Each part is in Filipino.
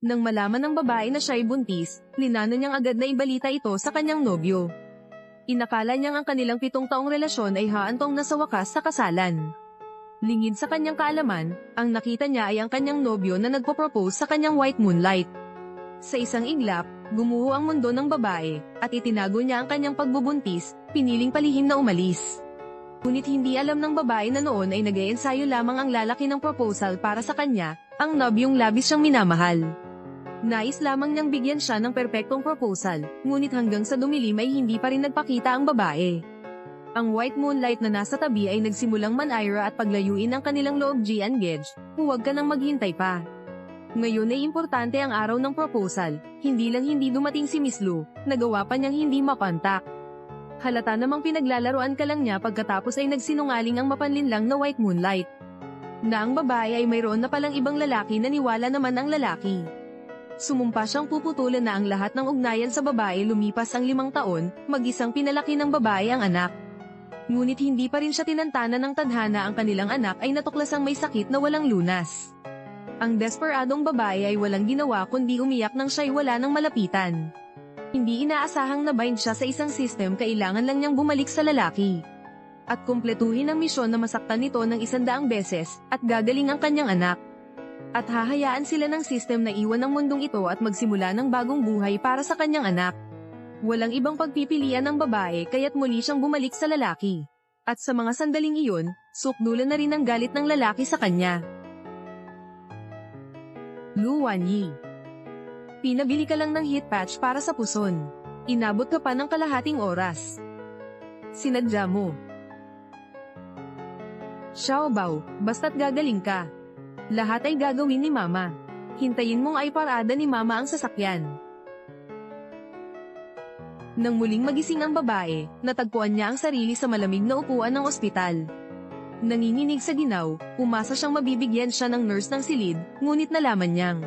Nang malaman ng babae na siya'y buntis, linano niyang agad na ibalita ito sa kanyang nobyo. Inakala niyang ang kanilang 7 taong relasyon ay haantong na sa wakas sa kasalan. Lingid sa kanyang kaalaman, ang nakita niya ay ang kanyang nobyo na nagpo-propose sa kanyang white moonlight. Sa isang iglap, gumuho ang mundo ng babae, at itinago niya ang kanyang pagbubuntis, piniling palihim na umalis. Ngunit hindi alam ng babae na noon ay nag-eensayo lamang ang lalaki ng proposal para sa kanya, ang nobyong labis siyang minamahal. Nais lamang niyang bigyan siya ng perpektong proposal, ngunit hanggang sa dumilim ay hindi pa rin nagpakita ang babae. Ang white moonlight na nasa tabi ay nagsimulang manaira at paglayuin ang kanilang loob engage, huwag ka nang maghintay pa. Ngayon ay importante ang araw ng proposal, hindi lang hindi dumating si Miss Lu, nagawa pa niyang hindi makontak. Halata namang pinaglalaroan ka lang niya pagkatapos ay nagsinungaling ang mapanlinlang na white moonlight. Na ang babae ay mayroon na palang ibang lalaki na niwala naman ang lalaki. Sumumpa siyang puputulan na ang lahat ng ugnayan sa babae lumipas ang 5 taon, mag-isang pinalaki ng babae ang anak. Ngunit hindi pa rin siya tinantana ng tadhana ang kanilang anak ay natuklasang may sakit na walang lunas. Ang desperadong babae ay walang ginawa kundi umiyak nang siya'y wala ng malapitan. Hindi inaasahang nabind siya sa isang system, kailangan lang niyang bumalik sa lalaki. At kumpletuhin ang misyon na masaktan nito ng 100 beses, at gagaling ang kanyang anak. At hahayaan sila ng system na iwan ang mundong ito at magsimula ng bagong buhay para sa kanyang anak. Walang ibang pagpipilian ng babae kaya't muli siyang bumalik sa lalaki. At sa mga sandaling iyon, sukdulan na rin ang galit ng lalaki sa kanya. Lu Wanyi. Pinabili ka lang ng heat patch para sa puson. Inabot ka pa ng kalahating oras. Sinadya mo. Xiaobao, basta't gagaling ka. Lahat ay gagawin ni Mama. Hintayin mong ay parada ni Mama ang sasakyan. Nang muling magising ang babae, natagpuan niya ang sarili sa malamig na upuan ng ospital. Nanginginig sa ginaw, umasa siyang mabibigyan siya ng nurse ng silid, ngunit nalaman niyang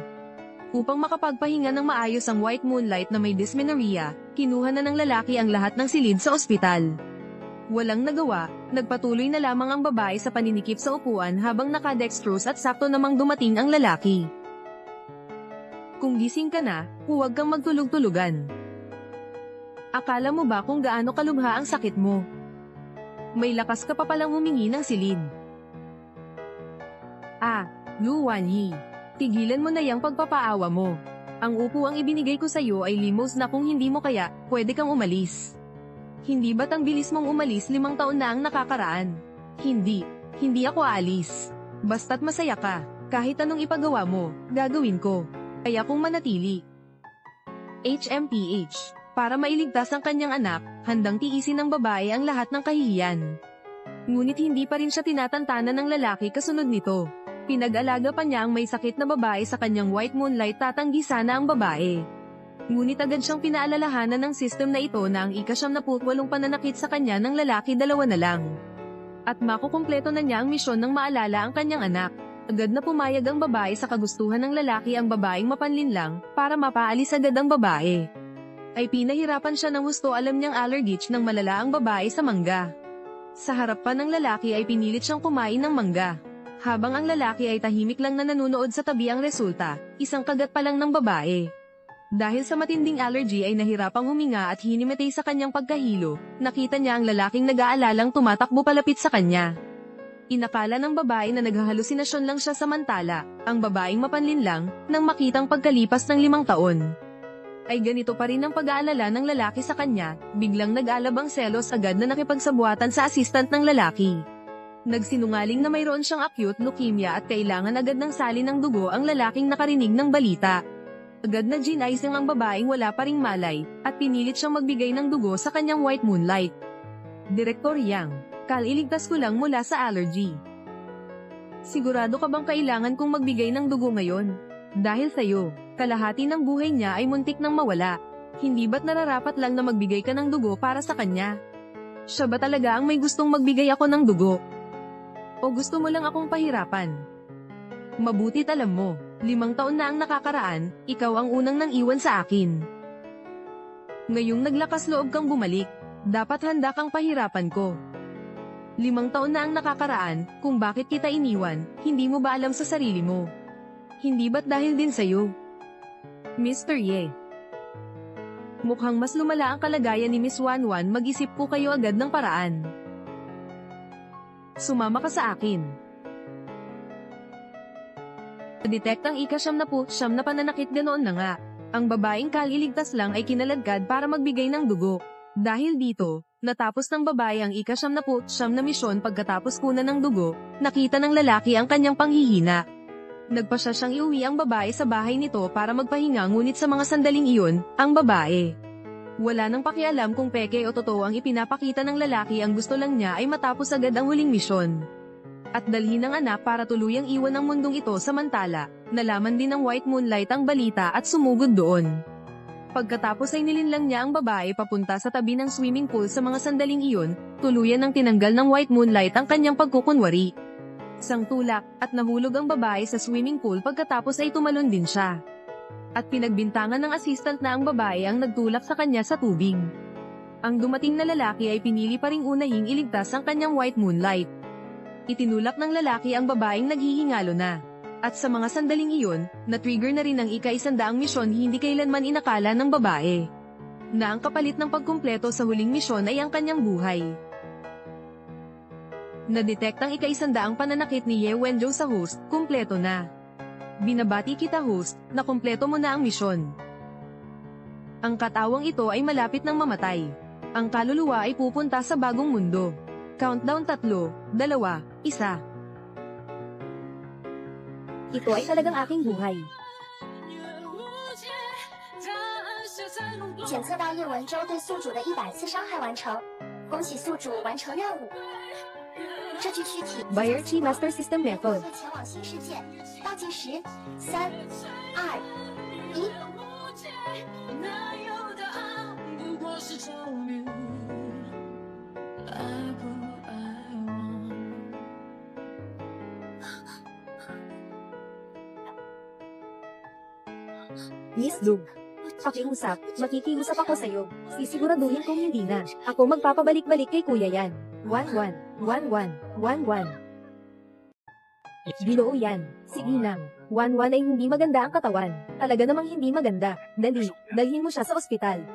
upang makapagpahinga ng maayos ang white moonlight na may dysmenorrhea, kinuha na ng lalaki ang lahat ng silid sa ospital. Walang nagawa, nagpatuloy na lamang ang babae sa paninikip sa upuan habang nakadextrose at sakto namang dumating ang lalaki. Kung gising ka na, huwag kang magtulog-tulugan. Akala mo ba kung gaano kalubha ang sakit mo? May lakas ka pa palang humingi ng silid. Lu Wanyi, tigilan mo na yang pagpapaawa mo. Ang upuang ibinigay ko sa iyo ay limos na, kung hindi mo kaya, pwede kang umalis. Hindi ba't ang bilis mong umalis? 5 taon na ang nakakaraan. Hindi ako aalis. Basta't masaya ka, kahit anong ipagawa mo, gagawin ko. Kaya kung manatili. HMPH, para mailigtas ang kanyang anak, handang tiisin ng babae ang lahat ng kahihiyan. Ngunit hindi pa rin siya tinatantanan ng lalaki kasunod nito. Pinag-alaga pa niya ang may sakit na babae sa kanyang white moonlight, tatanggi sana ang babae. Ngunit agad siyang pinaalalahanan ng system na ito na ang ika-78 pananakit sa kanya ng lalaki 2 na lang. At makukumpleto na niya ang misyon ng maalala ang kanyang anak. Agad na pumayag ang babae sa kagustuhan ng lalaki ang babaeng mapanlinlang, para mapaalis agad ang babae. Ay pinahirapan siya ng husto, alam niyang allergic ng malala ang babae sa mangga. Sa harap pa ng lalaki ay pinilit siyang kumain ng mangga. Habang ang lalaki ay tahimik lang na nanunood sa tabi, ang resulta, isang kagat pa lang ng babae. Dahil sa matinding allergy ay nahirapang huminga at hinimatay sa kanyang pagkahilo, nakita niya ang lalaking nag-aalalang tumatakbo palapit sa kanya. Inakala ng babae na naghahalusinasyon lang siya, samantala, ang babaeng mapanlinlang, nang makitang pagkalipas ng 5 taon. Ay ganito pa rin ang pag-aalala ng lalaki sa kanya, biglang nag-alabang selos, agad na nakipagsabuatan sa assistant ng lalaki. Nagsinungaling na mayroon siyang acute leukemia at kailangan agad ng salin ng dugo ang lalaking nakarinig ng balita. Agad na ginising ang babaeng wala pa ring malay, at pinilit siyang magbigay ng dugo sa kanyang white moonlight. Direktor Yang, iligtas ko lang mula sa allergy. Sigurado ka bang kailangan kong magbigay ng dugo ngayon? Dahil sa'yo, kalahati ng buhay niya ay muntik nang mawala. Hindi ba't nararapat lang na magbigay ka ng dugo para sa kanya? Siya ba talaga ang may gustong magbigay ako ng dugo? O gusto mo lang akong pahirapan? Mabutit alam mo, 5 taon na ang nakakaraan, ikaw ang unang nang iwan sa akin. Ngayong naglakas loob kang bumalik, dapat handa kang pahirapan ko. 5 taon na ang nakakaraan, kung bakit kita iniwan, hindi mo ba alam sa sarili mo? Hindi ba't dahil din sa'yo? Mr. Ye. Mukhang mas lumala ang kalagayan ni Miss Wanwan, mag-isip ko kayo agad ng paraan. Sumama ka sa akin. Detect ang ika-siyam na pananakit, ganoon na nga. Ang babaeng kaliligtas lang ay kinaladkad para magbigay ng dugo. Dahil dito, natapos ng babae ang ika-siyam na misyon. Pagkatapos kunan ng dugo, nakita ng lalaki ang kanyang panghihina. Nagpasya siyang iuwi ang babae sa bahay nito para magpahinga, ngunit sa mga sandaling iyon, ang babae wala nang pakialam kung peke o totoo ang ipinapakita ng lalaki. Ang gusto lang niya ay matapos agad ang huling misyon at dalhin ang anak para tuluyang iwan ang mundong ito. Samantala, nalaman din ng White Moonlight ang balita at sumugod doon. Pagkatapos ay nilinlang niya ang babae papunta sa tabi ng swimming pool. Sa mga sandaling iyon, tuluyan ng tinanggal ng White Moonlight ang kanyang pagkukunwari. Sangtulak, at nahulog ang babae sa swimming pool. Pagkatapos ay tumalon din siya. At pinagbintangan ng assistant na ang babae ang nagtulak sa kanya sa tubig. Ang dumating na lalaki ay pinili pa ring unahing iligtas ang kanyang White Moonlight. Itinulak ng lalaki ang babaeng naghihingalo na. At sa mga sandaling iyon, na-trigger na rin ang ika-100 misyon. Hindi kailanman inakala ng babae na ang kapalit ng pagkumpleto sa huling misyon ay ang kanyang buhay. Na-detect ang ika-100 pananakit ni Ye Wenjo sa host, kumpleto na. Binabati kita host, na kumpleto mo na ang misyon. Ang katawang ito ay malapit ng mamatay. Ang kaluluwa ay pupunta sa bagong mundo. Countdown 3, 2, 1. Ito ay talagang aking buhay. 检测到叶文州对宿主的100次伤害完成，恭喜宿主完成任务。这具躯体 Bayer Chi Master System Method 会前往新世界，倒计时3、2、1。Miss Lu, pakiusap, makikiusap ako sa'yo. Sisiguraduhin kong hindi na ako magpapabalik-balik kay Kuya yan. 111111. Ginoo yan, si Ginang. 11 ay hindi maganda ang katawan. Talaga namang hindi maganda. Dali, dalhin mo siya sa ospital.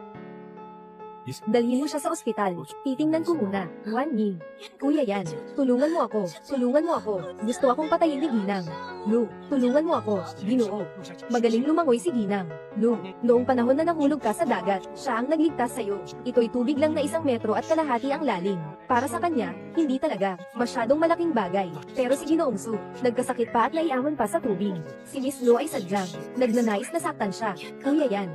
Dalhin mo siya sa ospital. Titingnan ko muna. 1 Yi. Kuya yan. Tulungan mo ako. Tulungan mo ako. Gusto akong patayin ni Ginang. Lu, tulungan mo ako. Ginoo. Magaling lumangoy si Ginang. Lu, noong panahon na nahulog ka sa dagat, siya ang nagligtas sa'yo. Ito'y tubig lang na 1 metro at kalahati ang lalim. Para sa kanya, hindi talaga. Masyadong malaking bagay. Pero si Ginoong Su, nagkasakit pa at naiahon pa sa tubig. Si Miss Lu ay sadyang nagnanais na saktan siya. Kuya yan.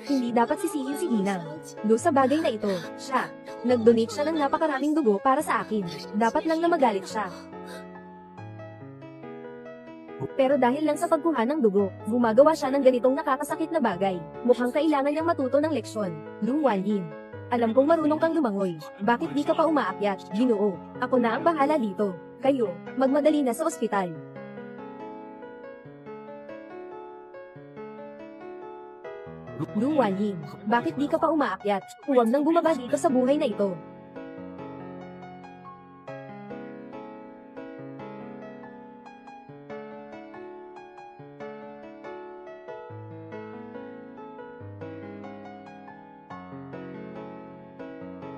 Hindi dapat sisihin si Ginang. Lu, sa bagay na ito, siya. Nag-donate siya ng napakaraming dugo para sa akin. Dapat lang na magalit siya. Pero dahil lang sa pagkuha ng dugo, gumagawa siya ng ganitong nakakasakit na bagay. Mukhang kailangan niyang matuto ng leksyon. Lu Wanyin. Alam kong marunong kang lumangoy. Bakit di ka pa umaakyat, Ginoo? Ako na ang bahala dito. Kayo, magmadali na sa ospital. Lu Wanyin, bakit di ka pa umaakyat? Huwag nang bumaba dito sa buhay na ito.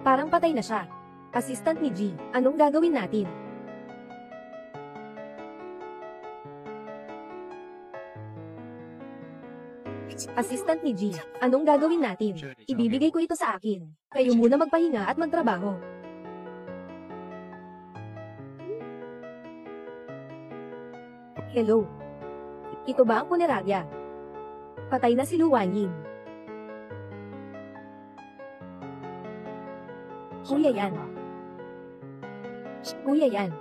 Parang patay na siya. Assistant ni G, anong gagawin natin? Assistant ni G, anong gagawin natin? Ibibigay ko ito sa akin. Kayo muna magpahinga at magtrabaho. Hello? Ito ba ang punerarya? Patay na si Lu Wanyin. Kuya yan. Kuya yan.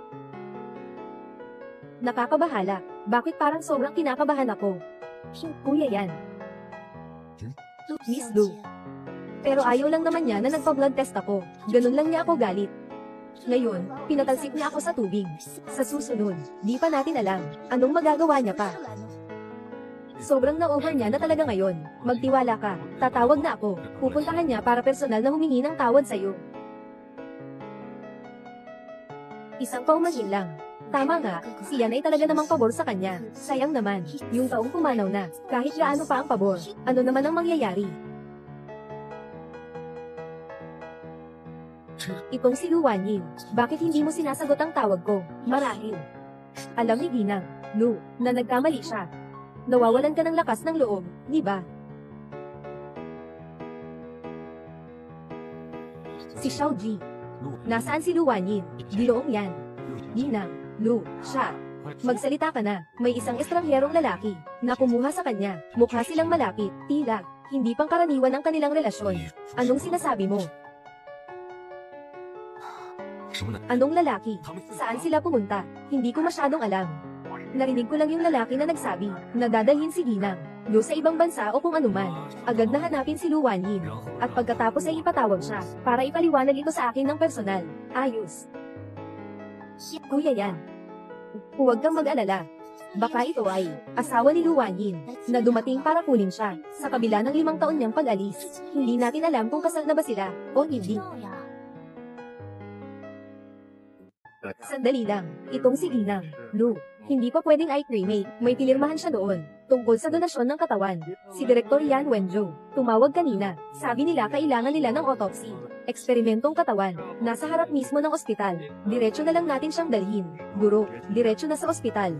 Nakakabahala. Bakit parang sobrang kinakabahan ako? Kuya yan. Miss Lu. Pero ayaw lang naman niya na nagpa-blood test ako. Ganun lang niya ako galit. Ngayon, pinatalsik niya ako sa tubig. Sa susunod, di pa natin alam anong magagawa niya pa. Sobrang na-over niya na talaga ngayon. Magtiwala ka. Tatawag na ako. Pupuntahan niya para personal na humingi ng tawad sa'yo. Isang paumanhin lang. Tama nga, si Yan ay talaga namang pabor sa kanya. Sayang naman, yung taong pumanaw na, kahit gaano pa ang pabor, ano naman ang mangyayari? Itong si Lu Wanyin, bakit hindi mo sinasagot ang tawag ko? Marahil. Alam ni Ginang, Lu, na nagkamali siya. Nawawalan ka ng lakas ng loob, di ba? Si Xiao Ji. Nasaan si Lu Wanyin? Ginoong Yan. Ginang, Lu, siya. Magsalita ka na, may isang estrangherong lalaki, na kumuha sa kanya, mukha silang malapit, tila, hindi pangkaraniwan ang kanilang relasyon. Anong sinasabi mo? Anong lalaki? Saan sila pumunta? Hindi ko masyadong alam. Narinig ko lang yung lalaki na nagsabi, na dadalhin si Ginang, Lu sa ibang bansa o kung anuman. Agad na hanapin si Lu Wanyin. At pagkatapos ay ipatawag siya, para ipaliwanag ito sa akin ng personal. Ayos. Kuya Yan. Huwag kang mag-alala. Baka ito ay asawa ni Lu Wanyin, na dumating para kunin siya, sa kabila ng 5 taon niyang pag-alis. Hindi natin alam kung kasal na ba sila, o hindi. Sandali lang, itong si Ginang, Lu, hindi pa pwedeng i-cremate, may pinirmahan siya doon, tungkol sa donasyon ng katawan. Si Direktor Yan Wenzhou, tumawag kanina, sabi nila kailangan nila ng autopsy. Eksperimentong katawan, nasa harap mismo ng ospital, diretso na lang natin siyang dalhin. Guro, diretso na sa ospital.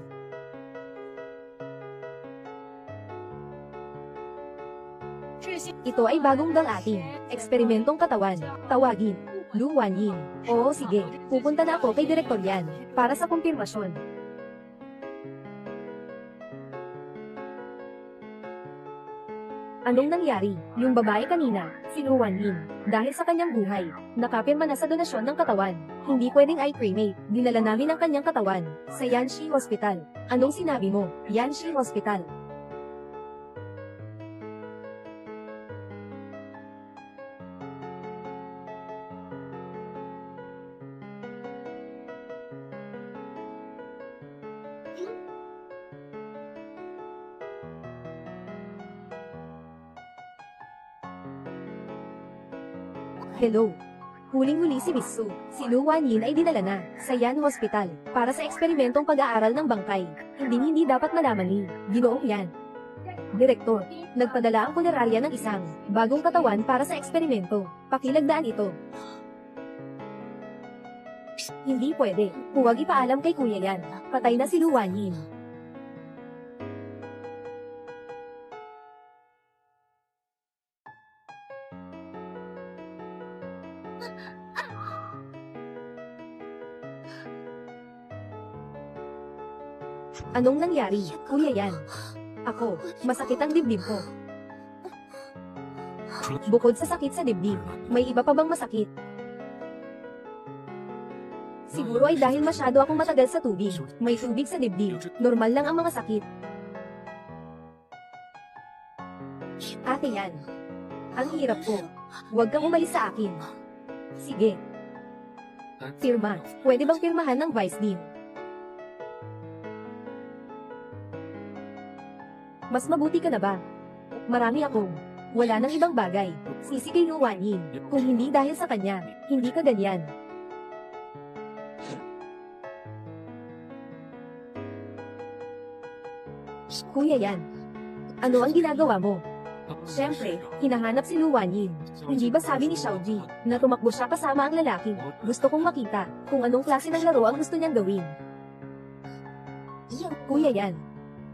Ito ay bagong gang ating, eksperimentong katawan, tawagin. Lu Wanyin. Oo sige, pupunta na ako kay Direktor Yan, para sa kumpirmasyon. Anong nangyari? Yung babae kanina, si Lu Wanyin, dahil sa kanyang buhay, nakapirma na sa donasyon ng katawan. Hindi pwedeng i-cremate, dinala namin ang kanyang katawan, sa Yanshi Hospital. Anong sinabi mo? Yanshi Hospital. Hello. Huling-huli si Miss Su. Si Lu Wanyin ay dinala na sa Yan Hospital para sa eksperimentong pag-aaral ng bangkay. Hindi dapat malaman ni Ginoong Yan. Direktor, nagpadala ang punerarya ng isang bagong katawan para sa eksperimento. Pakilagdaan ito. Hindi pwede. Huwag ipaalam kay Kuya Yan. Patay na si Lu Wanyin. Anong nangyari, Kuya Yan? Ako, masakit ang dibdib ko. Bukod sa sakit sa dibdib, may iba pa bang masakit? Siguro ay dahil masyado akong matagal sa tubig. May tubig sa dibdib, normal lang ang mga sakit. Ate Yan. Ang hirap ko. Huwag kang umalis sa akin. Sige. Pirma. Pwede bang pirmahan ng Vice Dean? Mas mabuti ka na ba? Marami akong. Wala nang ibang bagay. Sisi kay Lu Wanyin. Kung hindi dahil sa kanya, hindi ka ganyan. Kuya Yan. Ano ang ginagawa mo? Siyempre, hinahanap si Lu Wanyin. Hindi ba sabi ni Xiao Ji, na tumakbo siya kasama ang lalaki? Gusto kong makita, kung anong klase ng laro ang gusto niyang gawin. Kuya Yan.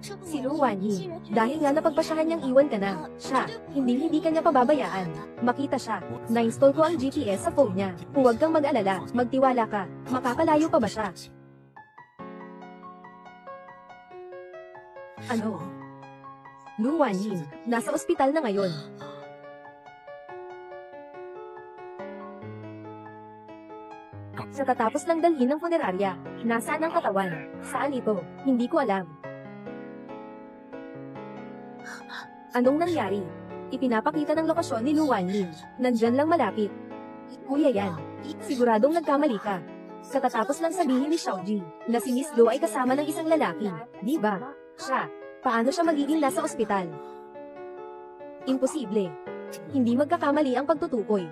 Si Lu Wanyin, dahil nga napagpasyahan niyang iwan ka na, siya, hindi ka niya pababayaan. Makita siya, na-install ko ang GPS sa phone niya. Huwag kang mag-alala, magtiwala ka, makakalayo pa ba siya? Ano? Lu Wanyin, nasa ospital na ngayon. Sa tatapos lang dalhin ng punerarya, nasaan ang katawan? Saan ito? Hindi ko alam. Anong nangyari? Ipinapakita ng lokasyon ni Lu Wanyin. Nandyan lang malapit. Kuya Yan, siguradong nagkamali ka. Sa tatapos lang sabihin ni Xiao Ji, na si Miss Lu ay kasama ng isang lalaki, di ba? Siya, paano siya magiging nasa ospital? Imposible. Hindi magkakamali ang pagtutukoy.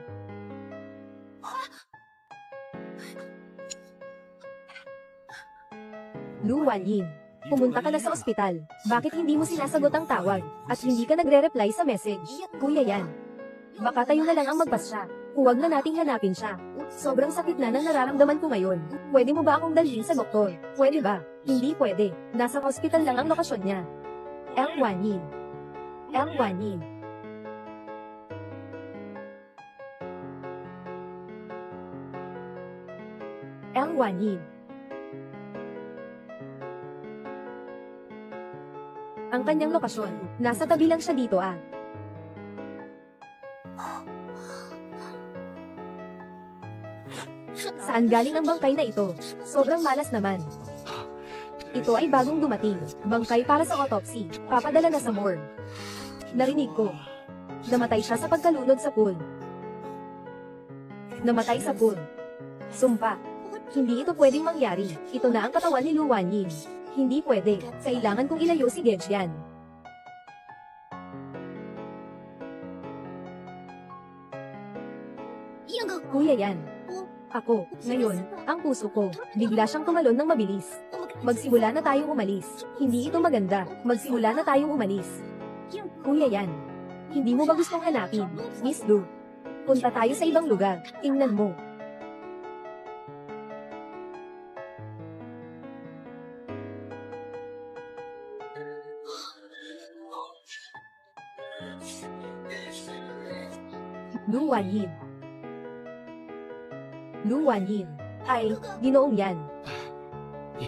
Lu Wanyin, pumunta ka na sa ospital. Bakit hindi mo sinasagot ang tawag? At hindi ka nagre-reply sa message? Kuya Yan. Baka tayo na lang ang magpasya. Huwag na nating hanapin siya. Sobrang sakit na ng nararamdaman ko ngayon. Pwede mo ba akong dalhin sa doktor? Pwede ba? Hindi pwede. Nasa hospital lang ang lokasyon niya. El Wanyin. El Wanyin. El Wanyin. Ang kanyang lokasyon, nasa tabi lang siya dito ah. Saan galing ang bangkay na ito? Sobrang malas naman. Ito ay bagong dumating. Bangkay para sa autopsy. Papadala na sa morgue. Narinig ko. Namatay siya sa pagkalunod sa pool. Namatay sa pool. Sumpa. Hindi ito pwedeng mangyari. Ito na ang katawan ni Lu Wanyin. Hindi pwede. Kailangan kong ilayo si Genshian. Kuya Yan. Ako, ngayon, ang puso ko, bigla siyang tumalon ng mabilis. Magsimula na tayong umalis. Hindi ito maganda. Magsimula na tayong umalis. Kuya Yan. Hindi mo ba gustong hanapin, Miss Lu? Punta tayo sa ibang lugar. Tingnan mo. Lu Wanyin. Lu Wanyin. Ay, Ginoong Yan.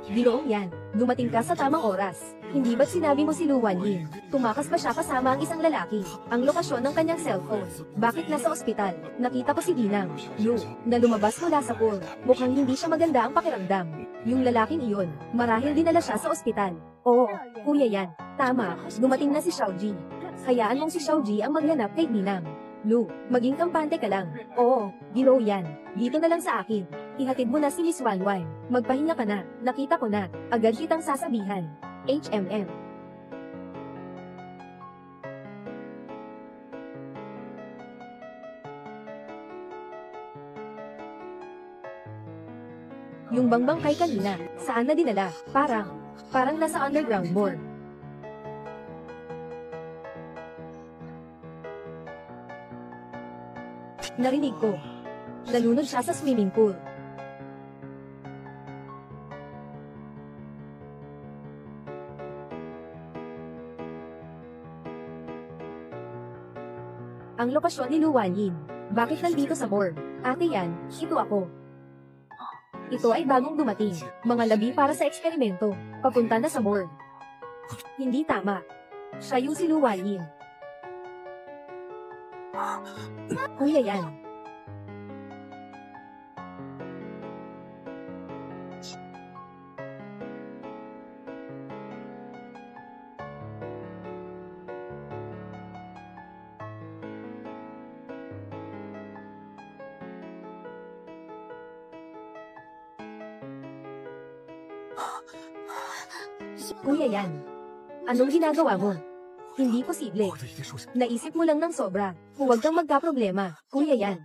Ginoong Yan, dumating ka sa tamang oras. Hindi ba't sinabi mo si Lu Wanyin? Tumakas ba siya kasama ang isang lalaki? Ang lokasyon ng kanyang cellphone. Bakit nasa ospital? Nakita ko si Ginang, Lu, na lumabas mula sa pool. Mukhang hindi siya maganda ang pakiramdam. Yung lalaking iyon, marahil dinala siya sa ospital. Oo, Kuya Yan, tama, dumating na si Xiaoji. Hayaan mong si Xiaoji ang maghanap kay Ginang. Lu, maging kampante ka lang. Oo, Ginoong Yan. Dito na lang sa akin. Ihatid mo na si Miss Wanwan. Magpahinga ka na. Nakita ko na. Agad kitang sasabihan. HMM. Yung bangbang kay kanina, saan na dinala? Parang nasa underground morgue. Narinig ko. Nalunod siya sa swimming pool. Ang lokasyon ni Lu Wanyin. Bakit nandito sa morgue? Ate Yan, ito ako. Ito ay bagong dumating. Mga labi para sa eksperimento. Papunta na sa morgue. Hindi tama. Siya yung si Lu Wanyin. Kuya Yan. Kuya Yan. Anong ginagawa mo? Hindi posible. Naisip mo lang ng sobra. Huwag kang magkaproblema, Kuya Yan.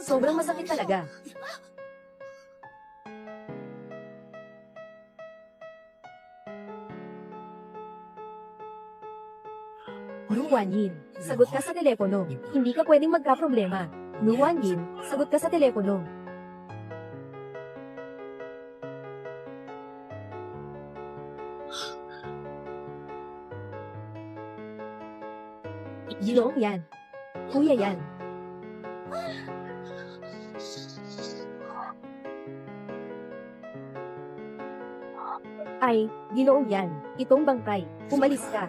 Sobrang masakit talaga. Lu Wanyin, sagot ka sa telepono. Hindi ka pwedeng magkaproblema. Lu Wanyin, sagot ka sa telepono. Ginoong Yan. Kuya Yan. Ay, Ginoong Yan. Itong bangkay. Umalis ka.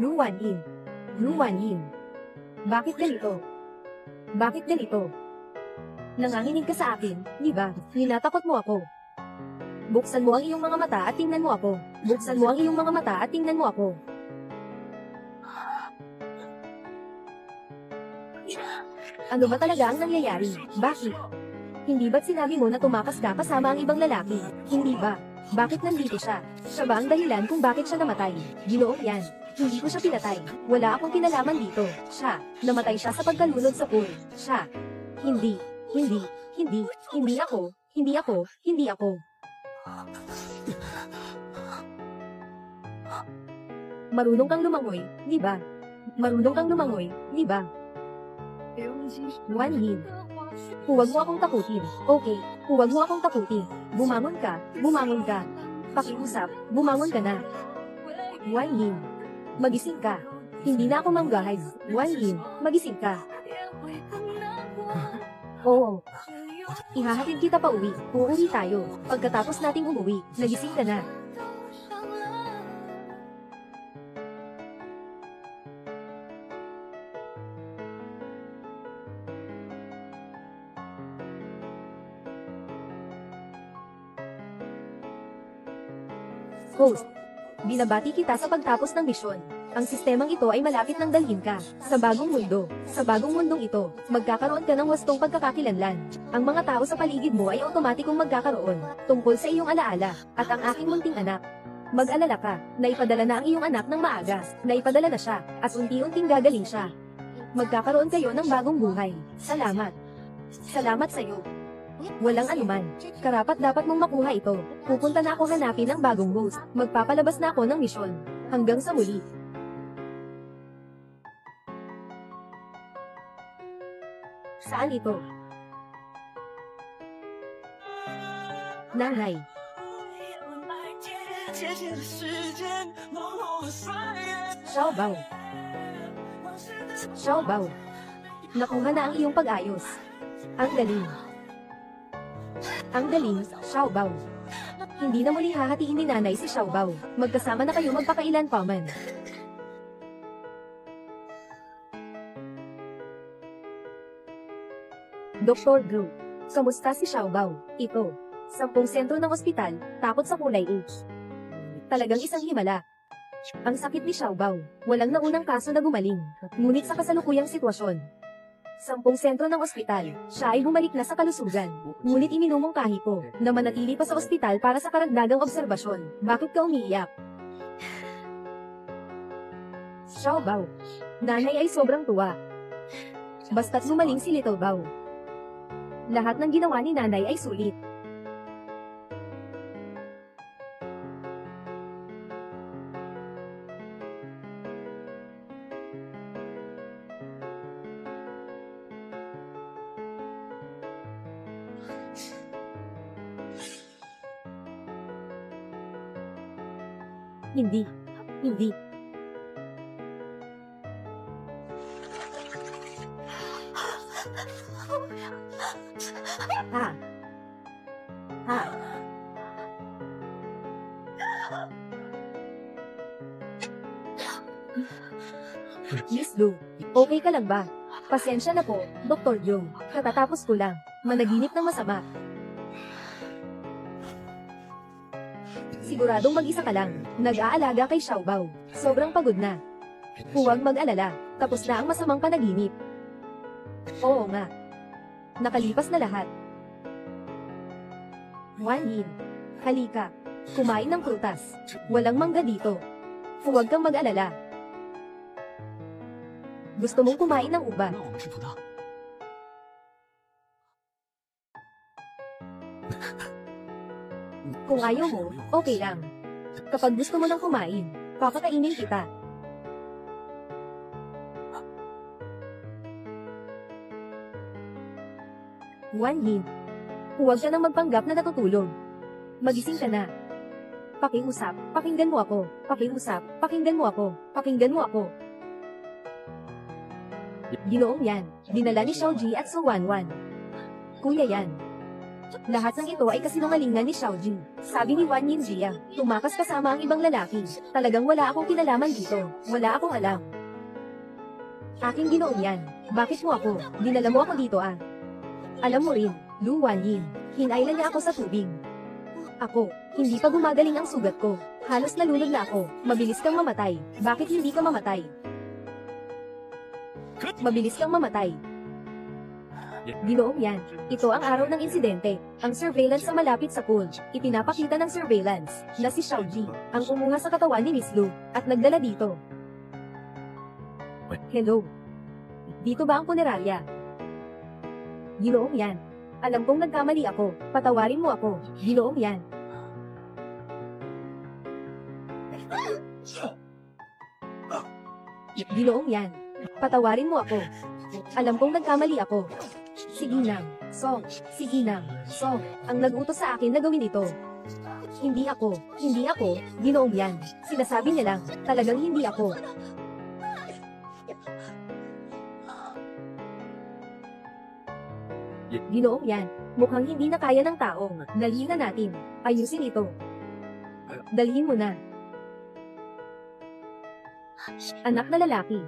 Lu Wanyin. Lu Wanyin. Bakit ganito? Bakit ganito? Nanganginig ka sa akin, di ba? Ninatakot mo ako. Buksan mo ang iyong mga mata at tingnan mo ako. Buksan mo ang iyong mga mata at tingnan mo ako. Ano ba talaga ang nangyayari? Bakit? Hindi ba't sinabi mo na tumakas ka kasama ang ibang lalaki? Hindi ba? Bakit nandito siya? Siya ba ang dahilan kung bakit siya namatay? Ginoong yan. Hindi ko siya pinatay. Wala akong kinalaman dito. Siya. Namatay siya sa pagkalunod sa pool. Siya. Hindi. Hindi. Hindi. Hindi ako. Hindi ako. Hindi ako. Marunong kang lumangoy, di ba? Marunong kang lumangoy, di ba? Wan Yin. Huwag mo akong takutin, okay? Huwag mo akong takutin. Bumangon ka, bumangon ka. Pakiusap, bumangon ka na. Wan Yin. Magising ka. Hindi na ako manggahay. Wan Yin, magising ka. Oo. Ihahatid kita pa uwi. Uuwi tayo. Pagkatapos nating umuwi, nagising ka na. Host, binabati kita sa pagtapos ng misyon. Ang sistemang ito ay malapit nang dalhin ka sa bagong mundo. Sa bagong mundong ito, magkakaroon ka ng wastong pagkakakilanlan. Ang mga tao sa paligid mo ay otomatikong magkakaroon tungkol sa iyong alaala at ang aking munting anak. Mag-alala ka, naipadala na ang iyong anak ng maaga. Naipadala na siya, at unti-unting gagaling siya. Magkakaroon kayo ng bagong buhay. Salamat. Salamat sa iyo. Walang anuman. Karapat dapat mong makuha ito. Pupunta na ako hanapin ang bagong host. Magpapalabas na ako ng misyon. Hanggang sa muli. Saan ito? Nanay. Xiao Bao. Xiao Bao. Nakuha na ang iyong pag-ayos. Ang galing. Ang galing, Xiao Bao. Hindi na muli hahatiin ni nanay si Xiao Bao. Magkasama na kayo magpakailan pa man. Dr. Drew. Kamusta si Xiao Bao? Ito. 10 sentro ng ospital, takot sa kulay H. Talagang isang himala. Ang sakit ni Xiao Bao. Walang naunang kaso na gumaling. Ngunit sa kasalukuyang sitwasyon, 10 sentro ng ospital, siya ay bumalik na sa kalusugan. Ngunit iminumungkahi ko na manatili pa sa ospital para sa karagdagang obserbasyon. Bakit ka umiiyak? Xiao Bao. Nanay ay sobrang tuwa. Basta't gumaling si Little Bao. Lahat ng ginawa ni nanay ay sulit. Hindi. Hindi. Miss Lu, okay ka lang ba? Pasensya na po, Dr. Joe. Katatapos ko lang. Managinip ng masama. Siguradong mag-isa ka lang. Nag-aalaga kay Xiao Bao. Sobrang pagod na. Huwag mag-alala. Tapos na ang masamang panaginip. Oo nga. Nakalipas na lahat. Wan Yin. Halika. Kumain ng prutas. Walang mangga dito. Huwag kang mag-alala. Gusto mong kumain ng uba? Kung ayaw mo, okay lang. Kapag gusto mo nang kumain, papakainin kita. Wan Yin. Huwag ka nang magpanggap na natutulog. Magising ka na. Pakiusap, pakinggan mo ako. Pakiusap, pakinggan mo ako. Pakinggan mo ako. Ginoong yan, dinala ni Xiao Ji at Su Wanwan. Kuya yan. Lahat ng ito ay kasinungalingan ni Xiao Ji. Sabi ni Wan Yin Jia, tumakas kasama ang ibang lalaki. Talagang wala akong kinalaman dito. Wala akong alam. Aking ginoong yan. Bakit mo ako? Dinala mo ako dito ah. Alam mo rin, Lu Wan Yin. Hinailan niya ako sa tubig. Ako, hindi pa gumagaling ang sugat ko. Halos nalunod na ako. Mabilis kang mamatay. Bakit hindi ka mamatay? Mabilis kang mamatay. Ginoong Yan, ito ang araw ng insidente. Ang surveillance sa malapit sa pool. Ipinapakita ng surveillance na si Xiaoji ang umuha sa katawan ni Miss Lu at nagdala dito. Hello. Dito ba ang punerarya? Ginoong Yan, alam kong nagkamali ako. Patawarin mo ako. Ginoong Yan. Ginoong Yan, patawarin mo ako. Alam kong nagkamali ako. Si Ginang, Song, si Ginang, Song, ang nag-utos sa akin na gawin ito. Hindi ako, Ginoong Yan. Sinasabi niya lang, talagang hindi ako. Ginoong Yan, mukhang hindi na kaya ng tao. Dalhin na natin. Ayusin ito. Dalhin mo na. Anak na lalaki.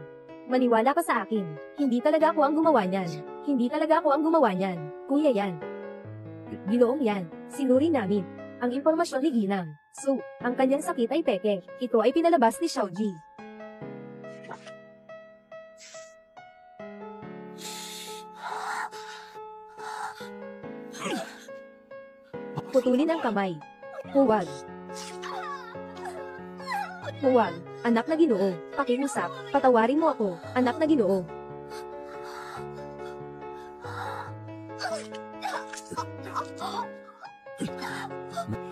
Maniwala ka sa akin. Hindi talaga ako ang gumawa niyan. Hindi talaga ako ang gumawa niyan. Kuya Yan. Ginoong Yan, sinuri namin ang impormasyon ni Ginang. So, ang kanyang sakit ay peke. Ito ay pinalabas ni Xiaoji. Putulin ang kamay. Huwag. Huwag. Anak na Ginoo. Pakiusap. Patawarin mo ako. Anak na Ginoo.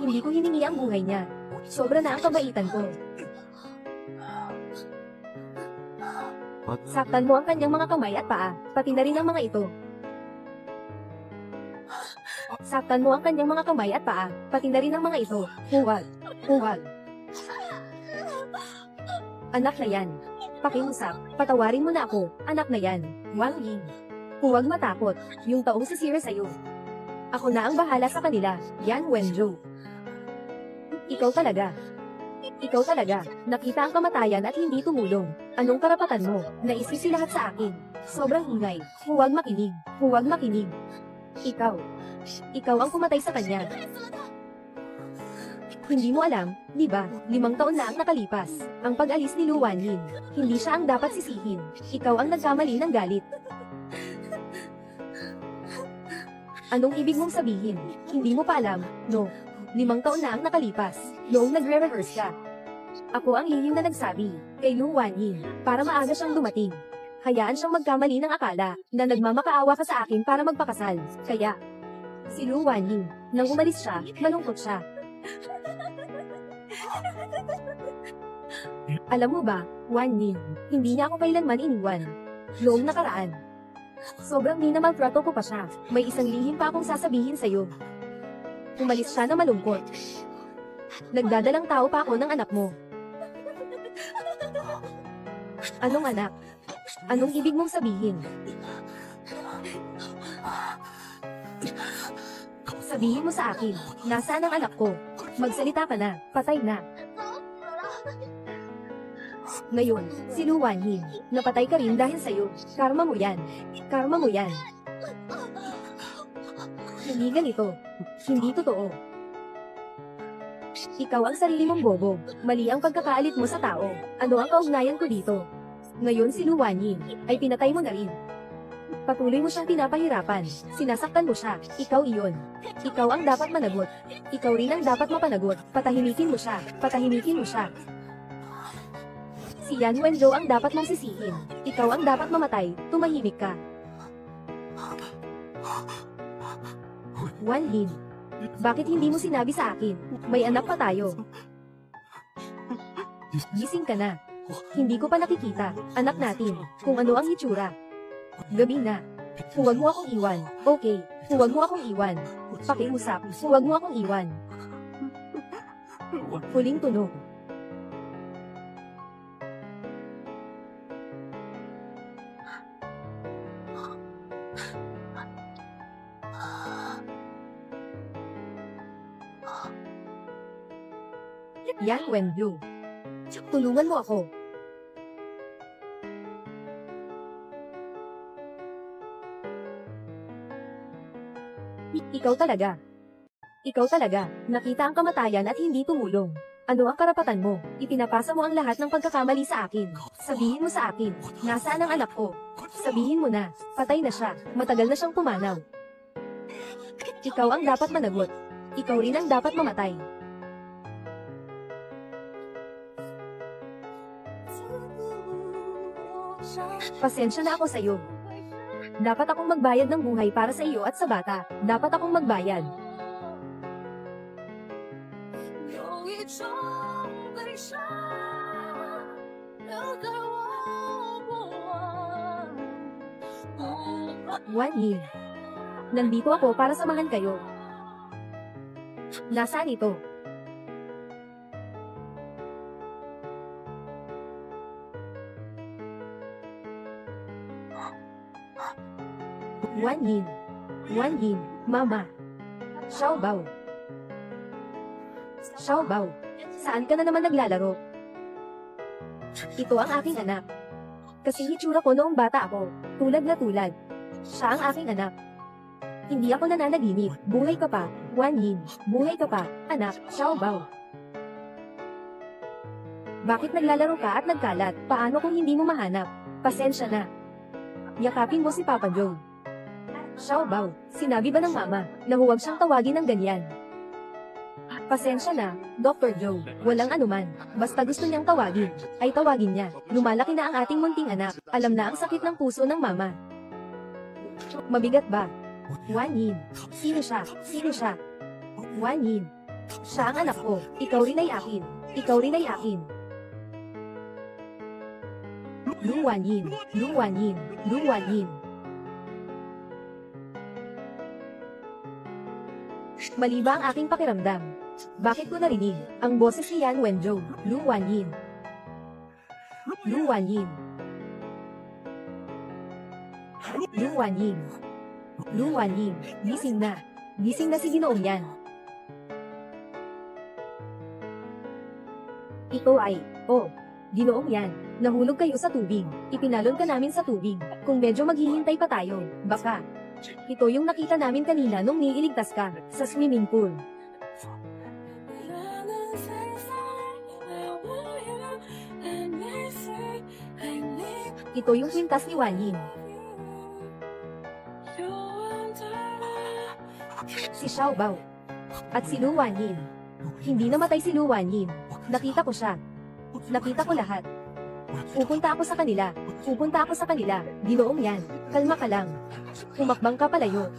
Hindi ko hiningi ang buhay niya. Sobra na ang kabaitan ko. Saktan mo ang kanyang mga kamay at paa, pati na rin ang mga ito. Saktan mo ang kanyang mga kamay at paa, pati na rin ang mga ito. Huwag. Huwag. Anak na yan. Pakiusap, patawarin mo na ako. Anak na yan. Wang Ying. Huwag matakot. Yung taong sisira sa'yo. Ako na ang bahala sa kanila. Yan Wenzhou. Ikaw talaga. Ikaw talaga. Nakita ang kamatayan at hindi tumulong. Anong karapatan mo? Naisisi lahat sa akin. Sobrang ingay. Huwag makinig. Huwag makinig. Ikaw. Ikaw ang pumatay sa kanya. Hindi mo alam, di ba? 5 taon na ang nakalipas. Ang pag-alis ni Lu Wanyin. Hindi siya ang dapat sisihin. Ikaw ang nagkamali ng galit. Anong ibig mong sabihin? Hindi mo pa alam, no? 5 taon na ang nakalipas. Noong nagre-rehearse ka. Ako ang lihim na nagsabi, kay Lu Wanyin, para maaga siyang dumating. Hayaan siyang magkamali ng akala, na nagmamakaawa ka sa akin para magpakasal. Kaya, si Lu Wanyin, nang umalis siya, malungkot siya. Alam mo ba, Wanyin, hindi niya ako kailanman iniwan. Noong nakaraan. Sobrang minamaltrato ko pa siya. May isang lihim pa akong sasabihin sa'yo. Umalis siya na malungkot. Nagdadalang tao pa ako ng anak mo. Anong anak? Anong ibig mong sabihin? Sabihin mo sa akin, nasaan ang anak ko? Magsalita ka na, patay na. Ngayon, si Lu Wanyin, napatay ka rin dahil sa'yo. Karma mo yan. Karma mo yan. Hindi ganito. Hindi totoo. Ikaw ang sarili mong bobo. Mali ang pagkakaalit mo sa tao. Ano ang kaugnayan ko dito? Ngayon si Lu Wanyin, ay pinatay mo na rin. Patuloy mo siyang pinapahirapan. Sinasaktan mo siya. Ikaw iyon. Ikaw ang dapat managot. Ikaw rin ang dapat mapanagot. Patahimikin mo siya. Patahimikin mo siya. Si Yan Wenzhou ang dapat mong sisihin. Ikaw ang dapat mamatay. Tumahimik ka. Wan Lin. Bakit hindi mo sinabi sa akin? May anak pa tayo. Gising ka na. Hindi ko pa nakikita, anak natin, kung ano ang itsura. Gabi na. Huwag mo akong iwan, okay? Huwag mo akong iwan. Pakiusap, huwag mo akong iwan. Huling tunog. Yan Wenblue. Tulungan mo ako. Ikaw talaga. Ikaw talaga. Nakita ang kamatayan at hindi tumulong. Ano ang karapatan mo? Ipinapasa mo ang lahat ng pagkakamali sa akin. Sabihin mo sa akin, nasaan ang anak ko? Sabihin mo na, patay na siya, matagal na siyang pumanaw. Ikaw ang dapat managot. Ikaw rin ang dapat mamatay. Pasensya na ako sa iyo. Dapat akong magbayad ng buhay para sa iyo at sa bata. Dapat akong magbayad. Wan Yin. Nandito ako para samahan kayo. Nasaan ito? Wan Yin. Wan Yin, Mama. Xiao Bao. Xiao Bao, saan ka na naman naglalaro? Ito ang aking anak. Kasing itsura ko noong bata ako, tulad na tulad. Siya ang aking anak. Hindi ako nananaginip. Buhay ka pa, Wan Yin. Buhay ka pa, anak, Xiao Bao. Bakit naglalaro ka at nagkalat? Paano kung hindi mo mahanap? Pasensya na. Yakapin mo si Papa Joe. Xiao Bao, sinabi ba ng mama na huwag siyang tawagin ng ganyan? Pasensya na, Dr. Joe. Walang anuman. Basta gusto niyang tawagin, ay tawagin niya. Lumalaki na ang ating munting anak. Alam na ang sakit ng puso ng mama. Mabigat ba? Wan Yin. Sino siya? Sino siya? Wan Yin. Siya ang anak ko. Ikaw rin ay akin. Ikaw rin ay akin. Lu Wan Yin. Lu Wan Yin. Lu Wan Yin. Mali ba ang aking pakiramdam? Bakit ko narinig ang boses ni Yan Wenzhou? Lu Wan Yin. Lu Wan Yin. Lu Wan Yin. Lu Wan Yin. Gising na. Gising na si Ginoong Yan. Ito ay, Ginoong Yan. Nahulog kayo sa tubig. Ipinalon ka namin sa tubig. Kung medyo maghihintay pa tayo, baka. Ito yung nakita namin kanina nung niiligtas ka sa swimming pool. Ito yung kwintas ni Wan Yin. Si Xiao Bao. At si Lu Wan Yin. Hindi namatay si Lu Wan Yin. Nakita ko siya. Nakita ko lahat. Pupunta ako sa kanila. Pupunta ako sa kanila. Ginoong Yan. Kalma ka lang. Umakbang ka palayo.